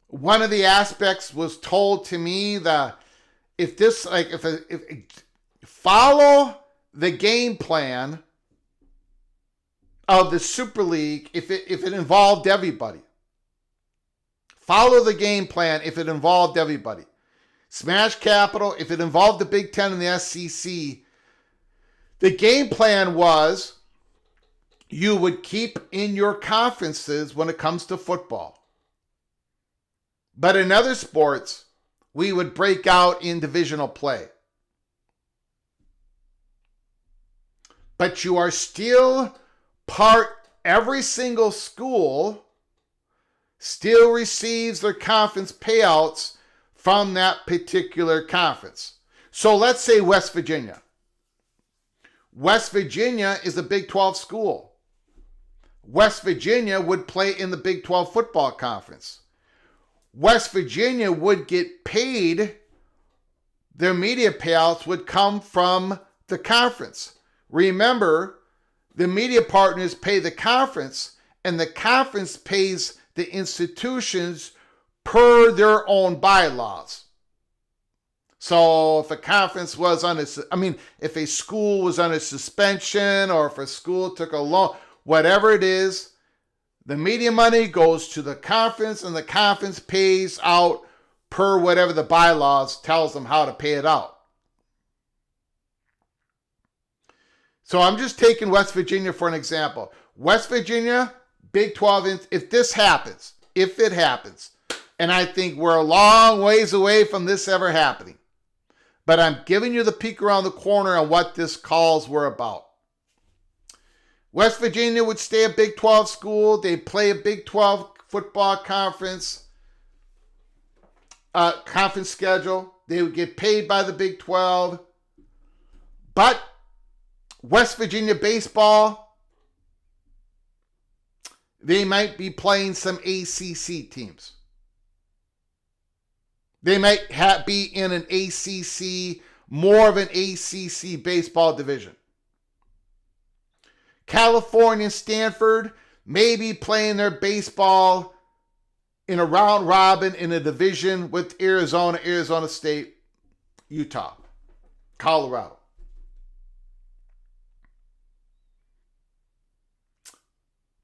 One of the aspects was told to me that if follow the game plan of the Super League, if it involved everybody. Follow the game plan if it involved everybody. Smash Capital, if it involved the Big Ten and the SEC, the game plan was you would keep in your conferences when it comes to football. But in other sports, we would break out in divisional play. But you are still every single school still receives their conference payouts from that particular conference. So let's say West Virginia. West Virginia is a Big 12 school. West Virginia would play in the Big 12 football conference. West Virginia would get paid, their media payouts would come from the conference. Remember, the media partners pay the conference, and the conference pays the institutions per their own bylaws. So if a conference was if a school was under suspension, or if a school took a loan, whatever it is, the media money goes to the conference, and the conference pays out per whatever the bylaws tells them how to pay it out. So I'm just taking West Virginia for an example. West Virginia, Big 12, if it happens, and I think we're a long ways away from this ever happening, but I'm giving you the peek around the corner on what this calls were about. West Virginia would stay a Big 12 school. They'd play a Big 12 football conference schedule. They would get paid by the Big 12. But West Virginia baseball, they might be playing some ACC teams. They might be in an ACC, more of an ACC baseball division. California, Stanford may be playing their baseball in a round robin in a division with Arizona, Arizona State, Utah, Colorado.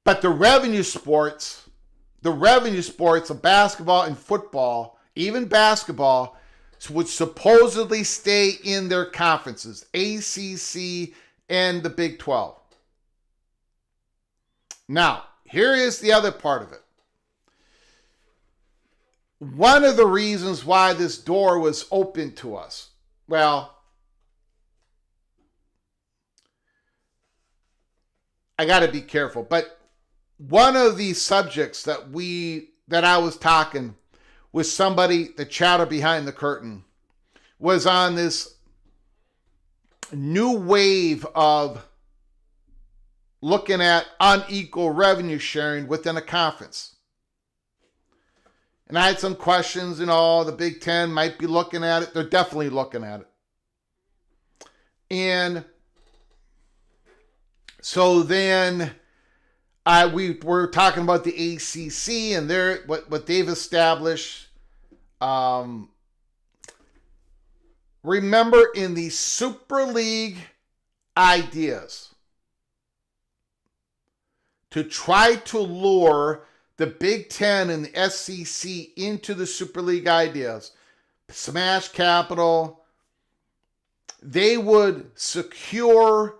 But the revenue sports of basketball and football, even basketball, would supposedly stay in their conferences, ACC and the Big 12. Now, here is the other part of it. One of the reasons why this door was open to us, well, I got to be careful, but one of the subjects that I was talking with somebody, the chatter behind the curtain, was on this new wave of looking at unequal revenue sharing within a conference. And I had some questions, the Big Ten might be looking at it. They're definitely looking at it. And so then we were talking about the ACC and what they've established. Remember, in the Super League ideas, to try to lure the Big Ten and the SEC into the Super League ideas, smash capital, they would secure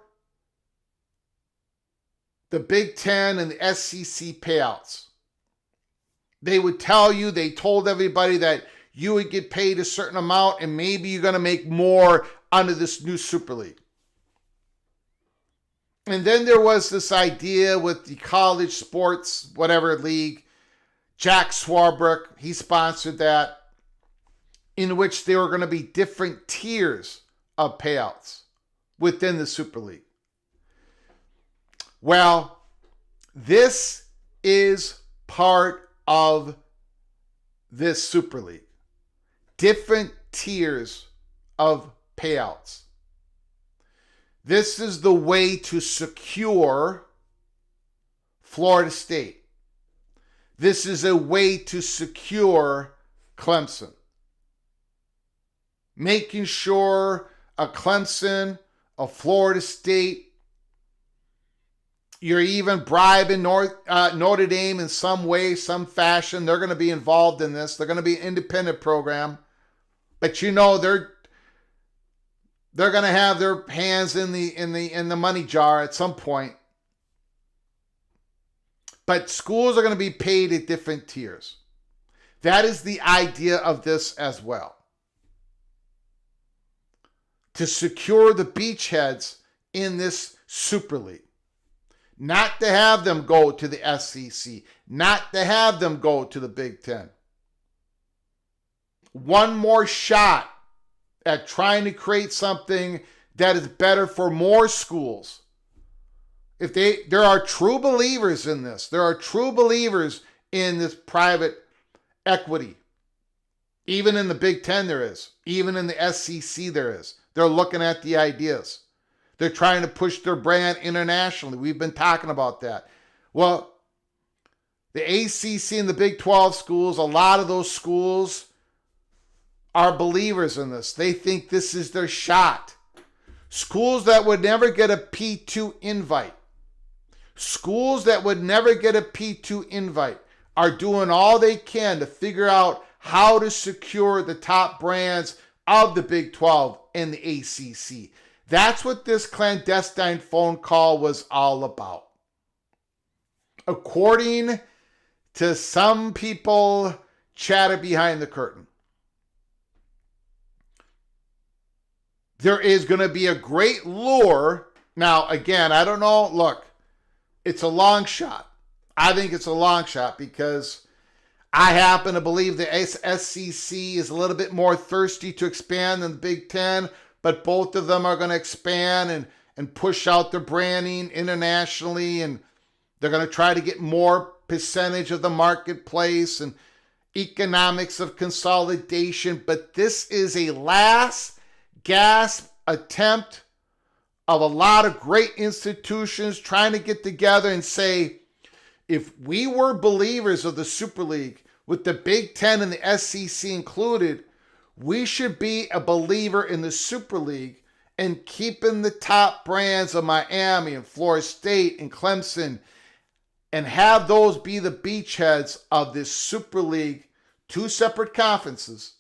the Big Ten and the SEC payouts. They would they told everybody that you would get paid a certain amount and maybe you're going to make more under this new Super League. And then there was this idea with the college sports, whatever league, Jack Swarbrick, he sponsored that, in which there were going to be different tiers of payouts within the Super League. Well, this is part of this Super League. Different tiers of payouts. This is the way to secure Florida State. This is a way to secure Clemson. Making sure a Clemson, a Florida State, you're even bribing Notre Dame in some way, some fashion. They're going to be involved in this. They're going to be an independent program. But they're going to have their hands in the money jar at some point. But schools are going to be paid at different tiers. That is the idea of this as well. To secure the beachheads in this Super League. Not to have them go to the SEC. Not to have them go to the Big Ten. One more shot at trying to create something that is better for more schools. There are true believers in this. There are true believers in this private equity. Even in the Big Ten there is. Even in the SEC there is. They're looking at the ideas. They're trying to push their brand internationally. We've been talking about that. Well, the ACC and the Big 12 schools, a lot of those schools are believers in this. They think this is their shot. Schools that would never get a P2 invite. Schools that would never get a P2 invite are doing all they can to figure out how to secure the top brands of the Big 12 and the ACC. That's what this clandestine phone call was all about. According to some people chatter behind the curtain, there is going to be a great lure. Now, again, I don't know. Look, it's a long shot. I think it's a long shot because I happen to believe the SEC is a little bit more thirsty to expand than the Big Ten, but both of them are going to expand and push out their branding internationally, and they're going to try to get more percentage of the marketplace and economics of consolidation. But this is a last gasp attempt of a lot of great institutions trying to get together and say, if we were believers of the Super League, with the Big Ten and the SEC included, we should be a believer in the Super League and keeping the top brands of Miami and Florida State and Clemson and have those be the beachheads of this Super League, two separate conferences.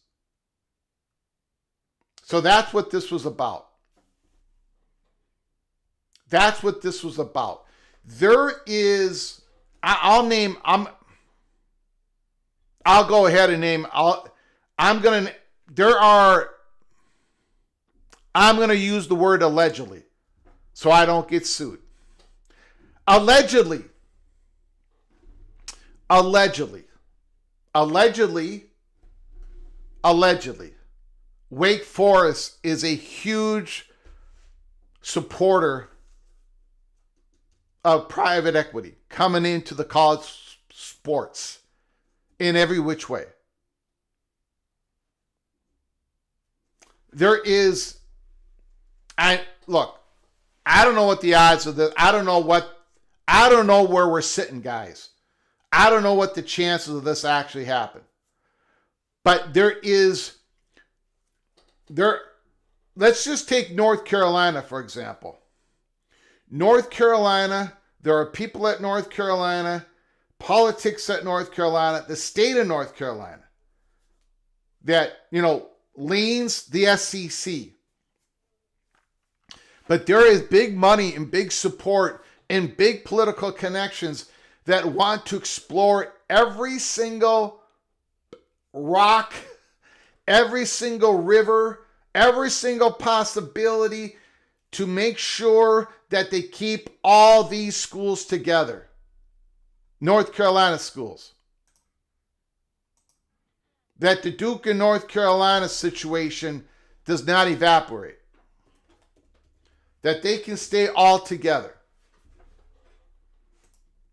So that's what this was about. That's what this was about. There is, I'll go ahead and name, I'm going to use the word allegedly so I don't get sued. Allegedly, Wake Forest is a huge supporter of private equity coming into the college sports in every which way. There is, I don't know what the odds of this, I don't know where we're sitting, guys. I don't know what the chances of this actually happen. But let's just take North Carolina, for example. North Carolina, there are people at North Carolina, politics at North Carolina, the state of North Carolina that, leans the SEC. But there is big money and big support and big political connections that want to explore every single rock, every single river, every single possibility to make sure that they keep all these schools together. North Carolina schools. That the Duke and North Carolina situation does not evaporate. That they can stay all together.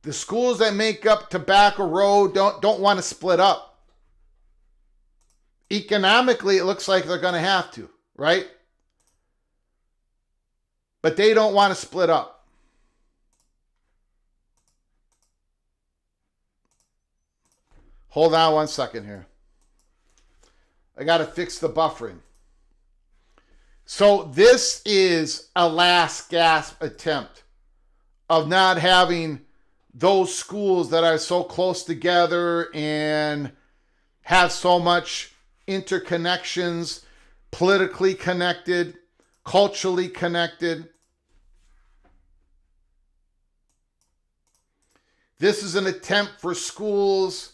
The schools that make up Tobacco Road don't want to split up. Economically, it looks like they're going to have to, right? But they don't want to split up. Hold on one second here. I got to fix the buffering. So this is a last gasp attempt of not having those schools that are so close together and have so much interconnections, politically connected, culturally connected. This is an attempt for schools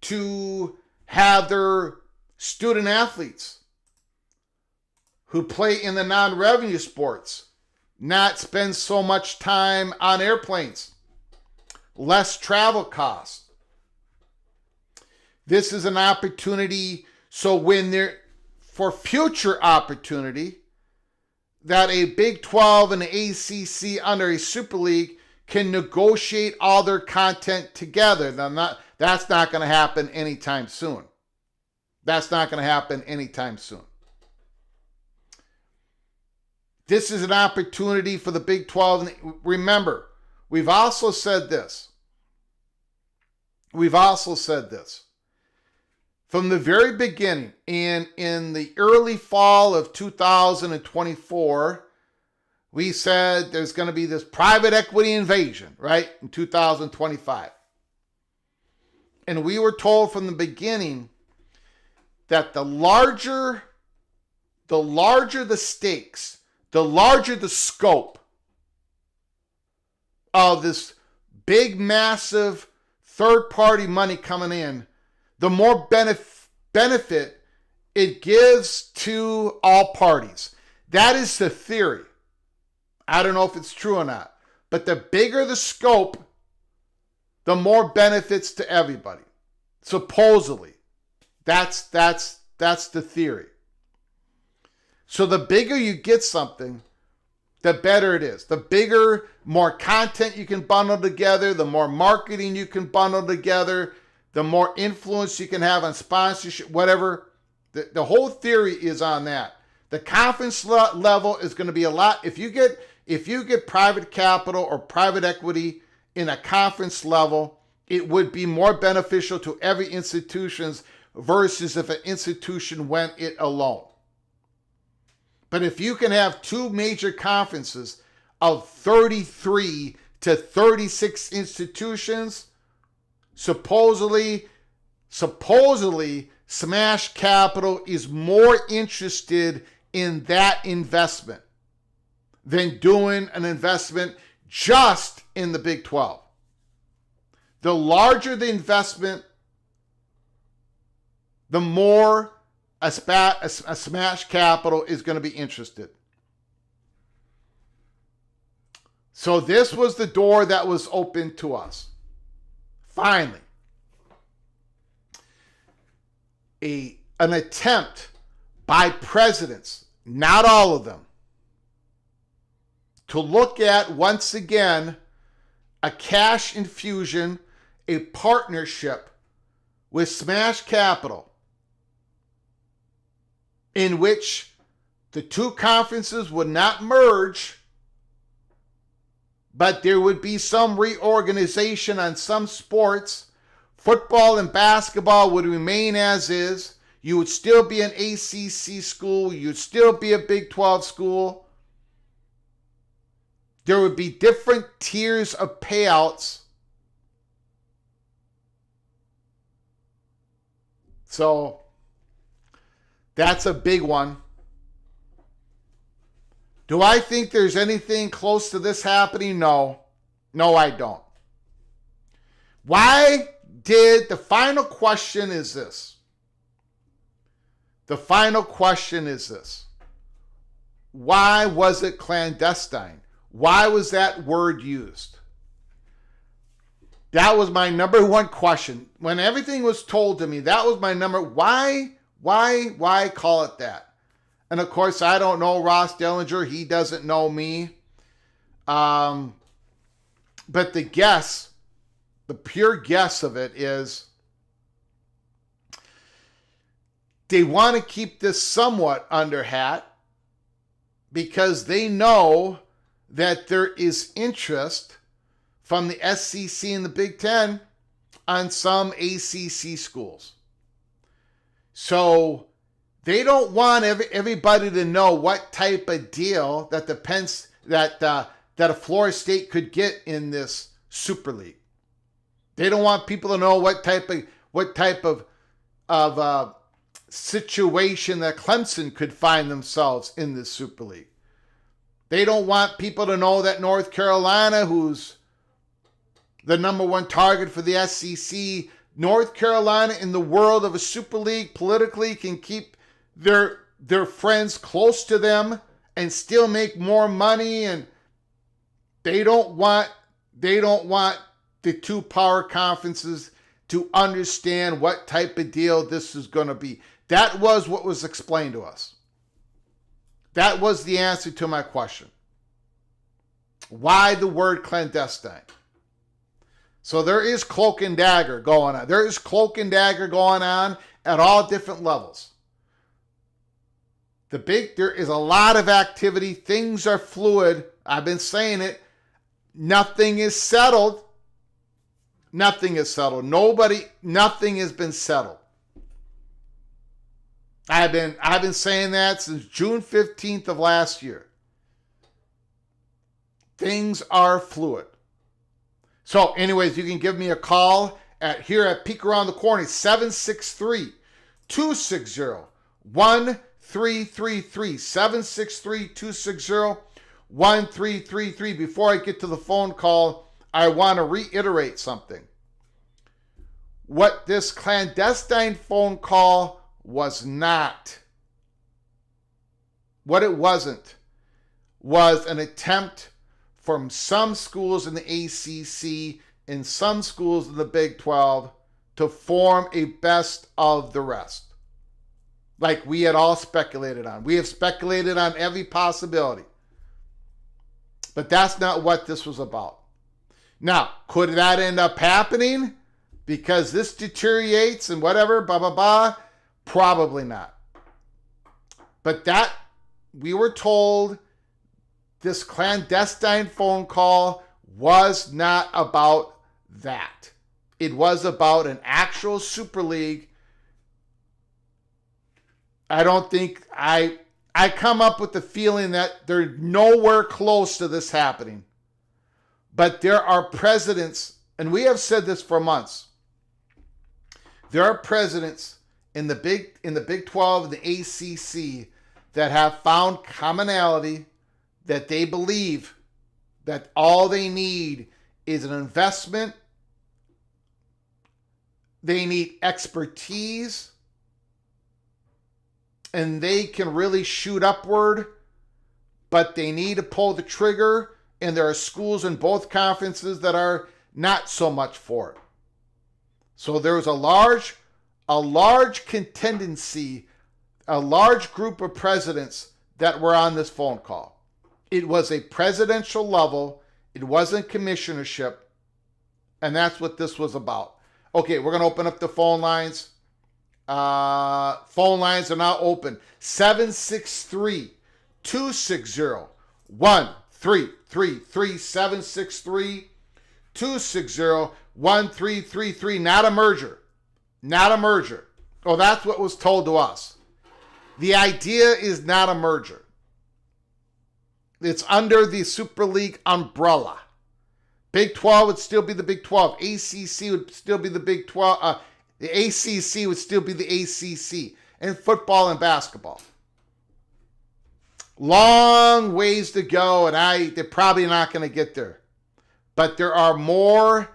to have their student athletes who play in the non-revenue sports not spend so much time on airplanes. Less travel costs. This is an opportunity for future opportunity that a Big 12 and an ACC under a Super League can negotiate all their content together. That's not going to happen anytime soon. That's not going to happen anytime soon. This is an opportunity for the Big 12. Remember, we've also said this. From the very beginning, and in the early fall of 2024, we said there's going to be this private equity invasion, right, in 2025. And we were told from the beginning that the larger the stakes, the larger the scope of this big, massive third-party money coming in, the more benefit it gives to all parties. That is the theory. I don't know if it's true or not. But the bigger the scope, the more benefits to everybody. Supposedly. That's the theory. So the bigger you get something, the better it is. The bigger, more content you can bundle together, the more marketing you can bundle together, the more influence you can have on sponsorship, whatever. The whole theory is on that. The conference level is going to be a lot. If you get private capital or private equity in a conference level, it would be more beneficial to every institution versus if an institution went it alone. But if you can have two major conferences of 33 to 36 institutions, supposedly Smash Capital is more interested in that investment than doing an investment just in the Big 12. The larger the investment, the more a Smash Capital is going to be interested. So this was the door that was open to us. Finally, an attempt by presidents, not all of them, to look at, once again, a cash infusion, a partnership with Smash Capital, in which the two conferences would not merge, but there would be some reorganization on some sports. Football and basketball would remain as is. You would still be an ACC school. You'd still be a Big 12 school. There would be different tiers of payouts. So that's a big one. Do I think there's anything close to this happening? No. No, I don't. Why did, the final question is this. The final question is this. Why was it clandestine? Why was that word used? That was my number one question. When everything was told to me, that was my number. Why call it that? And of course, I don't know Ross Dellinger. He doesn't know me. But the guess, the pure guess of it is they want to keep this somewhat under hat because they know that there is interest from the SEC and the Big Ten on some ACC schools. So they don't want everybody to know what type of deal that that a Florida State could get in this Super League. They don't want people to know what type of situation that Clemson could find themselves in this Super League. They don't want people to know that North Carolina, who's the number one target for the SEC, North Carolina in the world of a Super League politically can keep their friends close to them and still make more money, and they don't want the two power conferences to understand what type of deal this is going to be. That was what was explained to us. That was the answer to my question. Why the word clandestine? So there is cloak and dagger going on. There is cloak and dagger going on at all different levels. There is a lot of activity. Things are fluid. I've been saying it. Nothing is settled. Nothing is settled. Nothing has been settled. I've been saying that since June 15th of last year. Things are fluid. So anyways, you can give me a call here at Peek Around the Corner, 763-260-1333, 763-260-1333. Before I get to the phone call, I want to reiterate something. What this clandestine phone call was not, what it wasn't, was an attempt from some schools in the ACC and some schools in the Big 12 to form a best of the rest. Like we had all speculated on. We have speculated on every possibility. But that's not what this was about. Now, could that end up happening? Because this deteriorates and whatever, blah, blah, blah. Probably not. But that, we were told this clandestine phone call was not about that. It was about an actual Super League. I don't think I come up with the feeling that they're nowhere close to this happening. But there are presidents, and we have said this for months. There are presidents in the Big 12 and the ACC that have found commonality, that they believe that all they need is an investment. They need expertise, and they can really shoot upward, but they need to pull the trigger, and there are schools in both conferences that are not so much for it. So there's a large contingency, a large group of presidents that were on this phone call. It was a presidential level. It wasn't commissionership. And that's what this was about. Okay, we're going to open up the phone lines. Phone lines are now open. 763-260-1333. 763-260-1333. Not a merger. Not a merger. Oh, that's what was told to us. The idea is not a merger. It's under the Super League umbrella. Big 12 would still be the Big 12. ACC would still be the Big 12. The ACC would still be the ACC. And football and basketball. Long ways to go, and they're probably not going to get there. But there are more.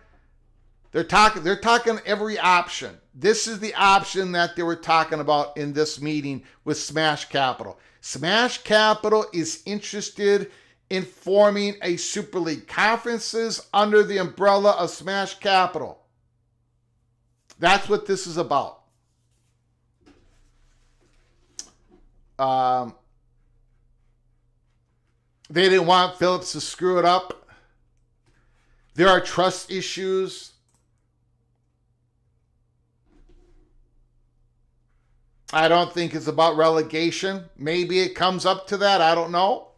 They're talking every option. This is the option that they were talking about in this meeting with Smash Capital. Smash Capital is interested in forming a Super League. Conferences under the umbrella of Smash Capital. That's what this is about. They didn't want Phillips to screw it up. There are trust issues. I don't think it's about relegation. Maybe it comes up to that. I don't know.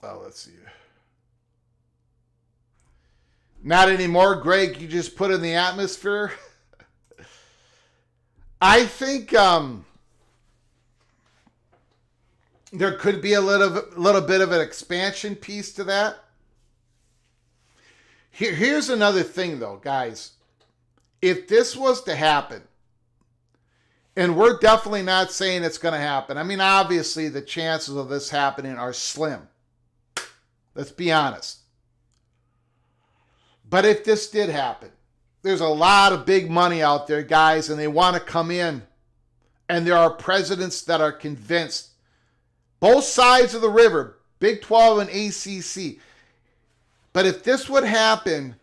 Oh, let's see. Not anymore, Greg. You just put in the atmosphere. I think there could be a little bit of an expansion piece to that. Here's another thing, though, guys. If this was to happen, and we're definitely not saying it's going to happen. I mean, obviously, the chances of this happening are slim. Let's be honest. But if this did happen, there's a lot of big money out there, guys, and they want to come in. And there are presidents that are convinced. Both sides of the river, Big 12 and ACC. But if this would happen,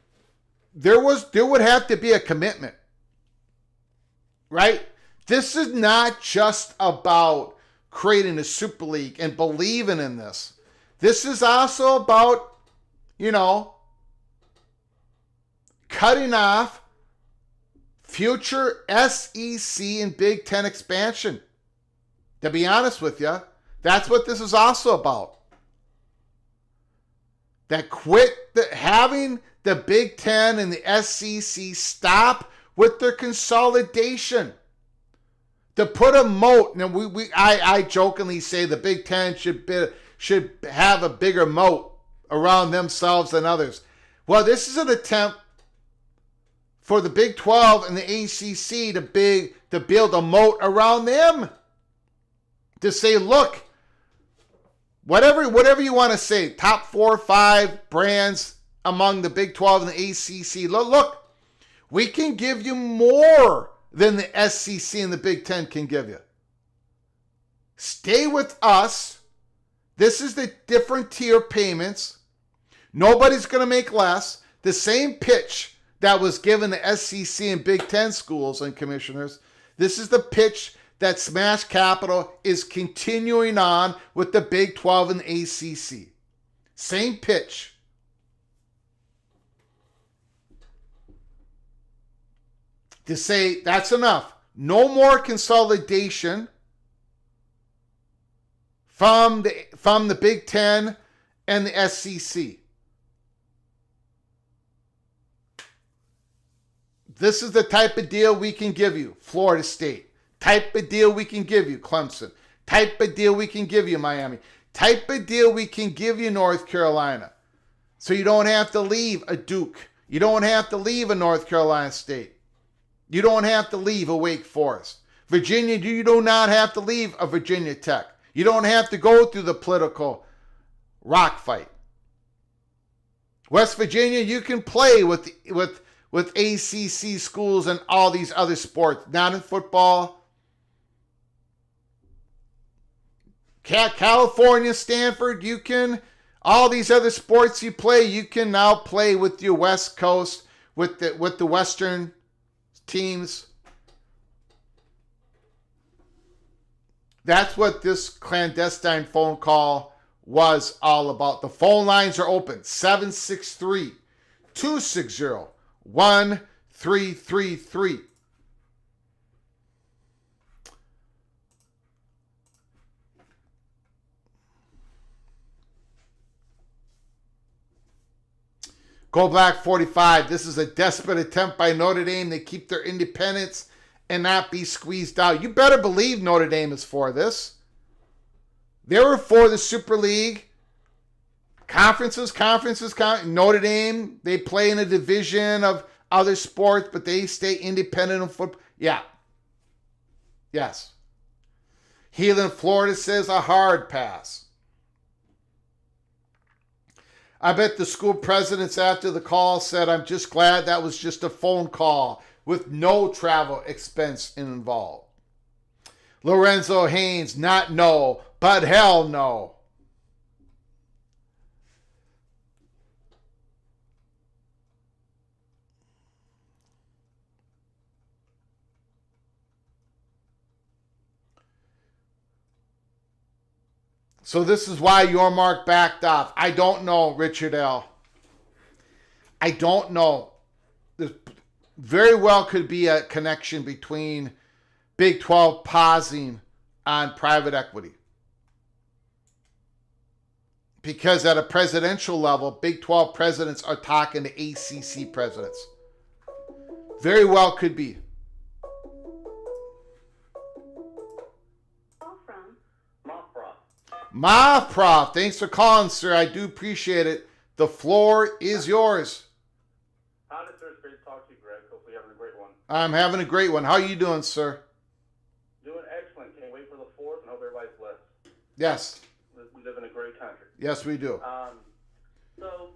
there would have to be a commitment. Right? This is not just about creating a Super League and believing in this. This is also about, cutting off future SEC and Big Ten expansion. To be honest with you, that's what this is also about. That having the Big Ten and the SEC stop with their consolidation. To put a moat, and I jokingly say the Big Ten should have a bigger moat around themselves than others. Well, this is an attempt for the Big 12 and the ACC to build a moat around them. To say, look, whatever you want to say, top 4 or 5 brands among the Big 12 and the ACC, look, we can give you more than the SEC and the Big 10 can give you. Stay with us. This is the different tier payments. Nobody's going to make less. The same pitch that was given to SEC and Big Ten schools and commissioners. This is the pitch that Smash Capital is continuing on with the Big 12 and the ACC. Same pitch. to say that's enough. No more consolidation from the Big Ten and the SEC. This is the type of deal we can give you, Florida State. Type of deal we can give you, Clemson. Type of deal we can give you, Miami. Type of deal we can give you, North Carolina. So you don't have to leave a Duke. You don't have to leave a North Carolina State. You don't have to leave a Wake Forest. Virginia, you do not have to leave a Virginia Tech. You don't have to go through the political rock fight. West Virginia, you can play with ACC schools and all these other sports, not in football. California, Stanford, you can, all these other sports you play, you can now play with your West Coast, with the Western teams. That's what this clandestine phone call was all about. The phone lines are open, 763-260-1333. Go Black 45. This is a desperate attempt by Notre Dame to keep their independence and not be squeezed out. You better believe Notre Dame is for this. They were for the Super League. Conferences. Notre Dame, they play in a division of other sports, but they stay independent of football. Yeah. Yes. Healing, Florida says a hard pass. I bet the school presidents after the call said, I'm just glad that was just a phone call with no travel expense involved. Lorenzo Haynes, not no, but hell no. So this is why your mark backed off. I don't know, Richard L. I don't know. There very well could be a connection between Big 12 pausing on private equity. Because at a presidential level, Big 12 presidents are talking to ACC presidents. Very well could be. Ma Prof, thanks for calling, sir. I do appreciate it. The floor is yours. Howdy, sir. It's great to talk to you, Greg. Hopefully you're having a great one. I'm having a great one. How are you doing, sir? Doing excellent. Can't wait for the 4th and hope everybody's blessed. Yes. We live in a great country. Yes, we do. So,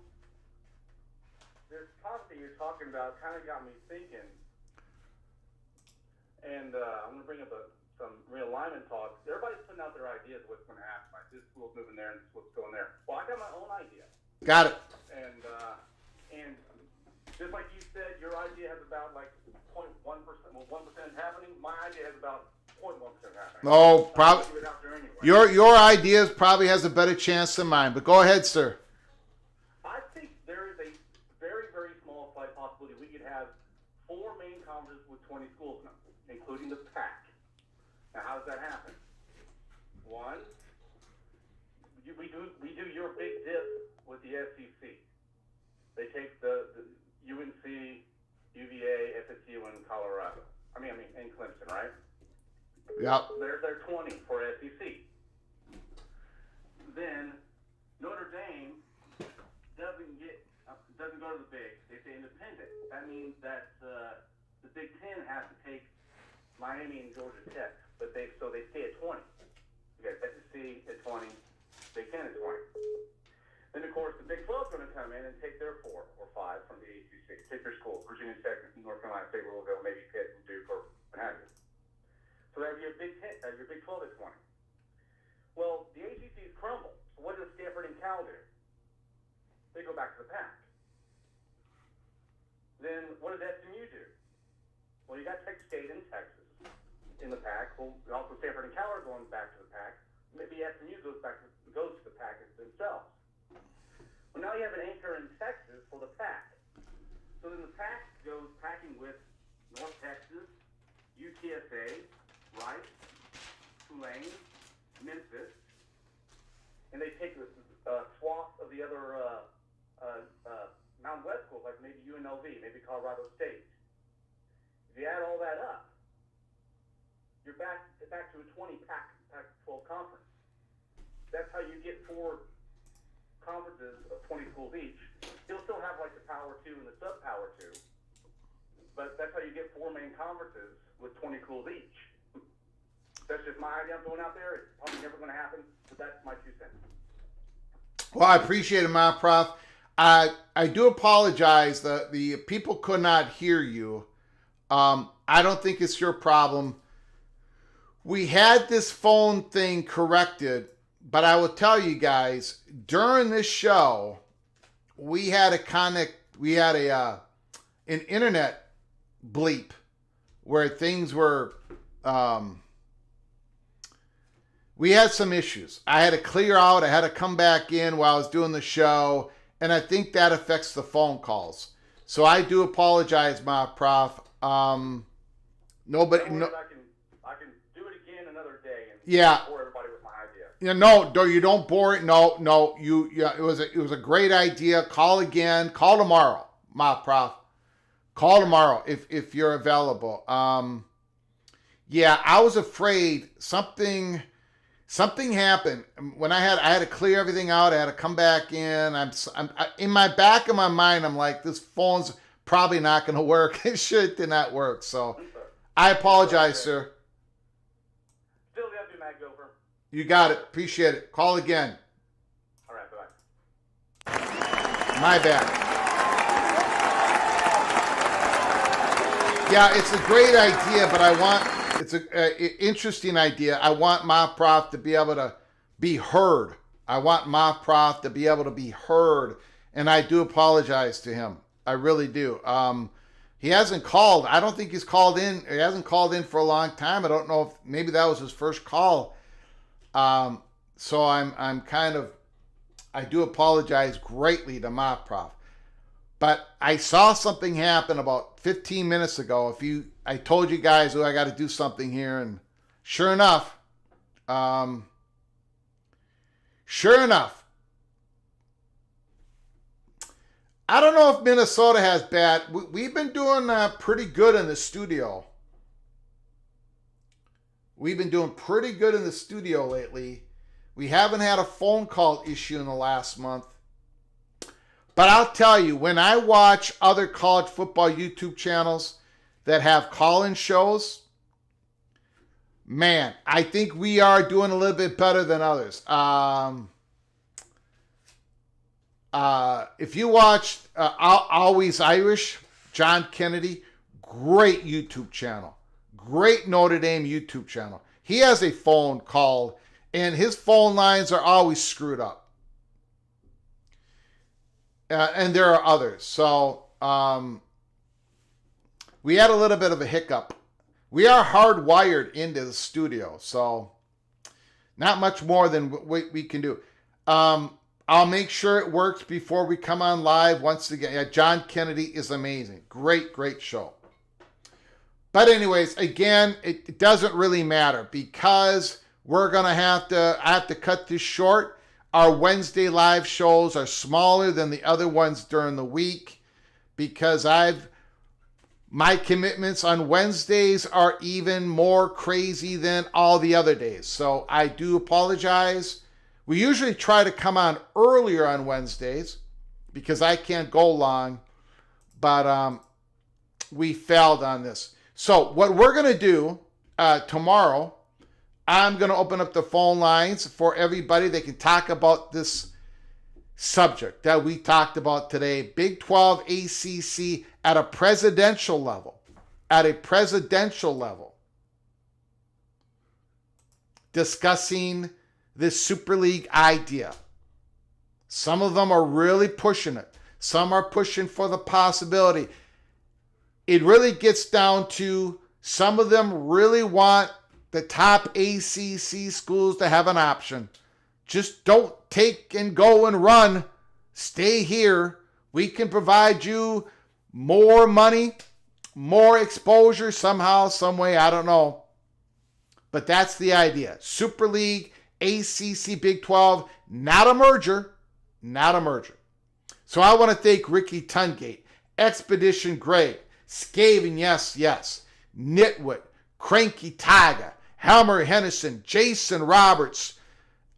this topic that you're talking about kind of got me thinking. And I'm going to bring up some realignment talk. Everybody's putting out their ideas of what's going to happen. Like, this school's moving there and this school's going there. Well, I got my own idea. Got it. And just like you said, your idea has about like 0.1%. Well, 1% is happening. My idea has about 0.1% happening. No, probably. Anyway. Your ideas probably has a better chance than mine. But go ahead, sir. I think there is a very, very small slight possibility we could have 4 main conferences with 20 schools in them, including the PAC. Now, how does that happen? One, we do your big dip with the SEC. They take the UNC, UVA, FSU, and Colorado. I mean, and Clemson, right? Yep. They're 20 for SEC. Then Notre Dame doesn't go to the Big. They stay independent. That means that the Big Ten has to take Miami and Georgia Tech, but they stay at 20. You got SEC at 20, Big Ten at 20. Then of course the Big 12 is going to come in and take their 4 or 5 from the ACC. Take their school, Virginia Tech, North Carolina State, Louisville, maybe Pitt, and Duke, or what have you. So that would be your Big 12 at 20. Well, the ACC's crumble. So what does Stanford and Cal do? They go back to the PAC. Then what does SMU do? Well, you got Texas State and Texas in the PAC. Well, also Stanford and Cal are going back to the PAC. Maybe SMU goes to the PAC themselves. Well, now you have an anchor in Texas for the PAC. So then the PAC goes packing with North Texas, UTSA, Rice, Tulane, Memphis, and they take a swath of the other Mountain West schools, like maybe UNLV, maybe Colorado State. If you add all that up, you're back to a 20 Pac-12 conference. That's how you get 4 conferences of 20 schools each. You'll still have like the Power 2 and the Sub-Power 2, but that's how you get 4 main conferences with 20 schools each. That's just my idea I'm throwing out there. It's probably never going to happen, but that's my 2 cents. Well, I appreciate it, my prof. I do apologize that the people could not hear you. I don't think it's your problem. We had this phone thing corrected, but I will tell you guys, during this show, we had an internet bleep where things were, we had some issues. I had to clear out. I had to come back in while I was doing the show, and I think that affects the phone calls. So I do apologize, my prof. Nobody. No, I can do it again another day and yeah. bore everybody with my idea. Yeah, no, you don't bore it. No, it was a great idea. Call again. Call tomorrow, my prof. Call tomorrow if you're available. Yeah, I was afraid something happened when I had to clear everything out. I had to come back in. I'm in my back of my mind. I'm like, this phone's probably not going to work. It did not work. So I apologize, sir. Still got to be Matt Gopher. You got it. Appreciate it. Call again. All right, bye. My bad. Yeah, it's a great idea, but it's an interesting idea. I want my prof to be able to be heard. I want my prof to be able to be heard, and I do apologize to him. I really do. He hasn't called. I don't think he's called in. He hasn't called in for a long time. I don't know if maybe that was his first call. So I'm kind of, I do apologize greatly to my prof. But I saw something happen about 15 minutes ago. I told you guys, I got to do something here, and sure enough, I don't know if Minnesota has bad. We've been doing pretty good in the studio. We've been doing pretty good in the studio lately. We haven't had a phone call issue in the last month. But I'll tell you, when I watch other college football YouTube channels that have call-in shows, man, I think we are doing a little bit better than others. If you watched Always Irish, John Kennedy, great YouTube channel. Great Notre Dame YouTube channel. He has a phone call, and his phone lines are always screwed up. And there are others. So we had a little bit of a hiccup. We are hardwired into the studio, so not much more than we can do. I'll make sure it works before we come on live once again. Yeah, John Kennedy is amazing. Great show. But anyways, again, it doesn't really matter because we're going to I have to cut this short. Our Wednesday live shows are smaller than the other ones during the week because my commitments on Wednesdays are even more crazy than all the other days. So I do apologize. We usually try to come on earlier on Wednesdays because I can't go long, but we failed on this. So what we're going to do tomorrow, I'm going to open up the phone lines for everybody. They can talk about this subject that we talked about today. Big 12 ACC at a presidential level. At a presidential level. Discussing this Super League idea. Some of them are really pushing it. Some are pushing for the possibility. It really gets down to some of them really want the top ACC schools to have an option. Just don't take and go and run. Stay here. We can provide you more money. more exposure somehow, some way, I don't know. But that's the idea. Super League, ACC, Big 12, not a merger. Not a merger. So I want to thank Ricky Tungate, Expedition Greg, Skaven, yes, Nitwit, Cranky Tiger, Helmer Henderson, Jason Roberts,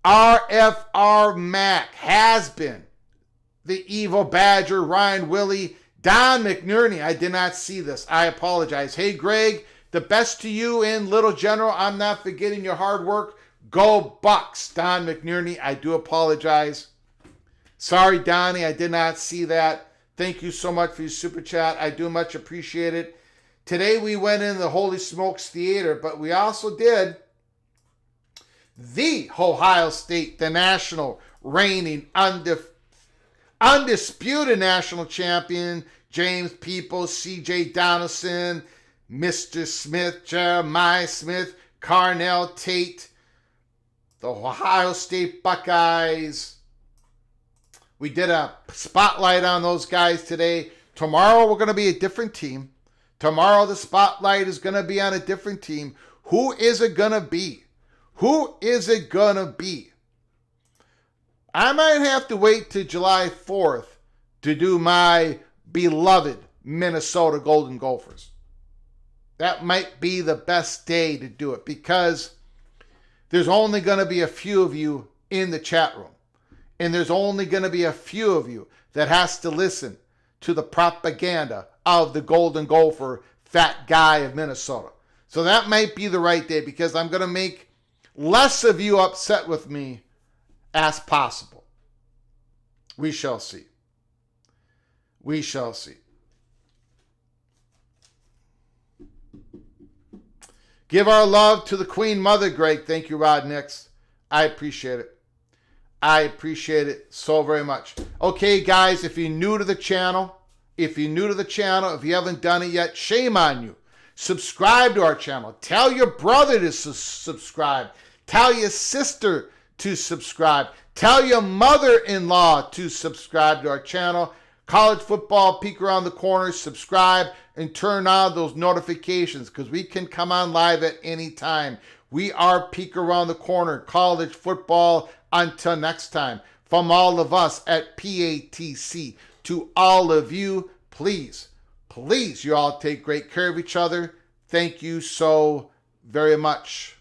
RFR Mac, Has Been, The Evil Badger, Ryan Willie, Don McNerney. I did not see this. I apologize. Hey, Greg, the best to you in Little General. I'm not forgetting your hard work. Go Bucks. Don McNerney, I do apologize. Sorry, Donnie, I did not see that. Thank you so much for your super chat. I do much appreciate it. Today we went in the Holy Smokes Theater, but we also did the Ohio State, the national reigning undisputed national champion, James Peoples, CJ Donaldson, Mr. Smith, Jeremiah Smith, Carnell Tate, the Ohio State Buckeyes. We did a spotlight on those guys today. Tomorrow we're going to be a different team. Tomorrow the spotlight is going to be on a different team. Who is it going to be? Who is it going to be? I might have to wait till July 4th to do my beloved Minnesota Golden Gophers. That might be the best day to do it because there's only going to be a few of you in the chat room. And there's only going to be a few of you that has to listen to the propaganda of the Golden Gopher fat guy of Minnesota. So that might be the right day because I'm going to make less of you upset with me as possible. We shall see. We shall see. Give our love to the Queen Mother, Greg. Thank you, Rod Nix. I appreciate it. I appreciate it so very much. Okay, guys, if you're new to the channel, if you haven't done it yet, shame on you. Subscribe to our channel. Tell your brother to subscribe. Tell your sister to subscribe. Tell your mother-in-law to subscribe to our channel. College football, peek around the corner, subscribe, and turn on those notifications because we can come on live at any time. We are peek around the corner, college football. Until next time, from all of us at PATC to all of you, please, you all take great care of each other. Thank you so very much.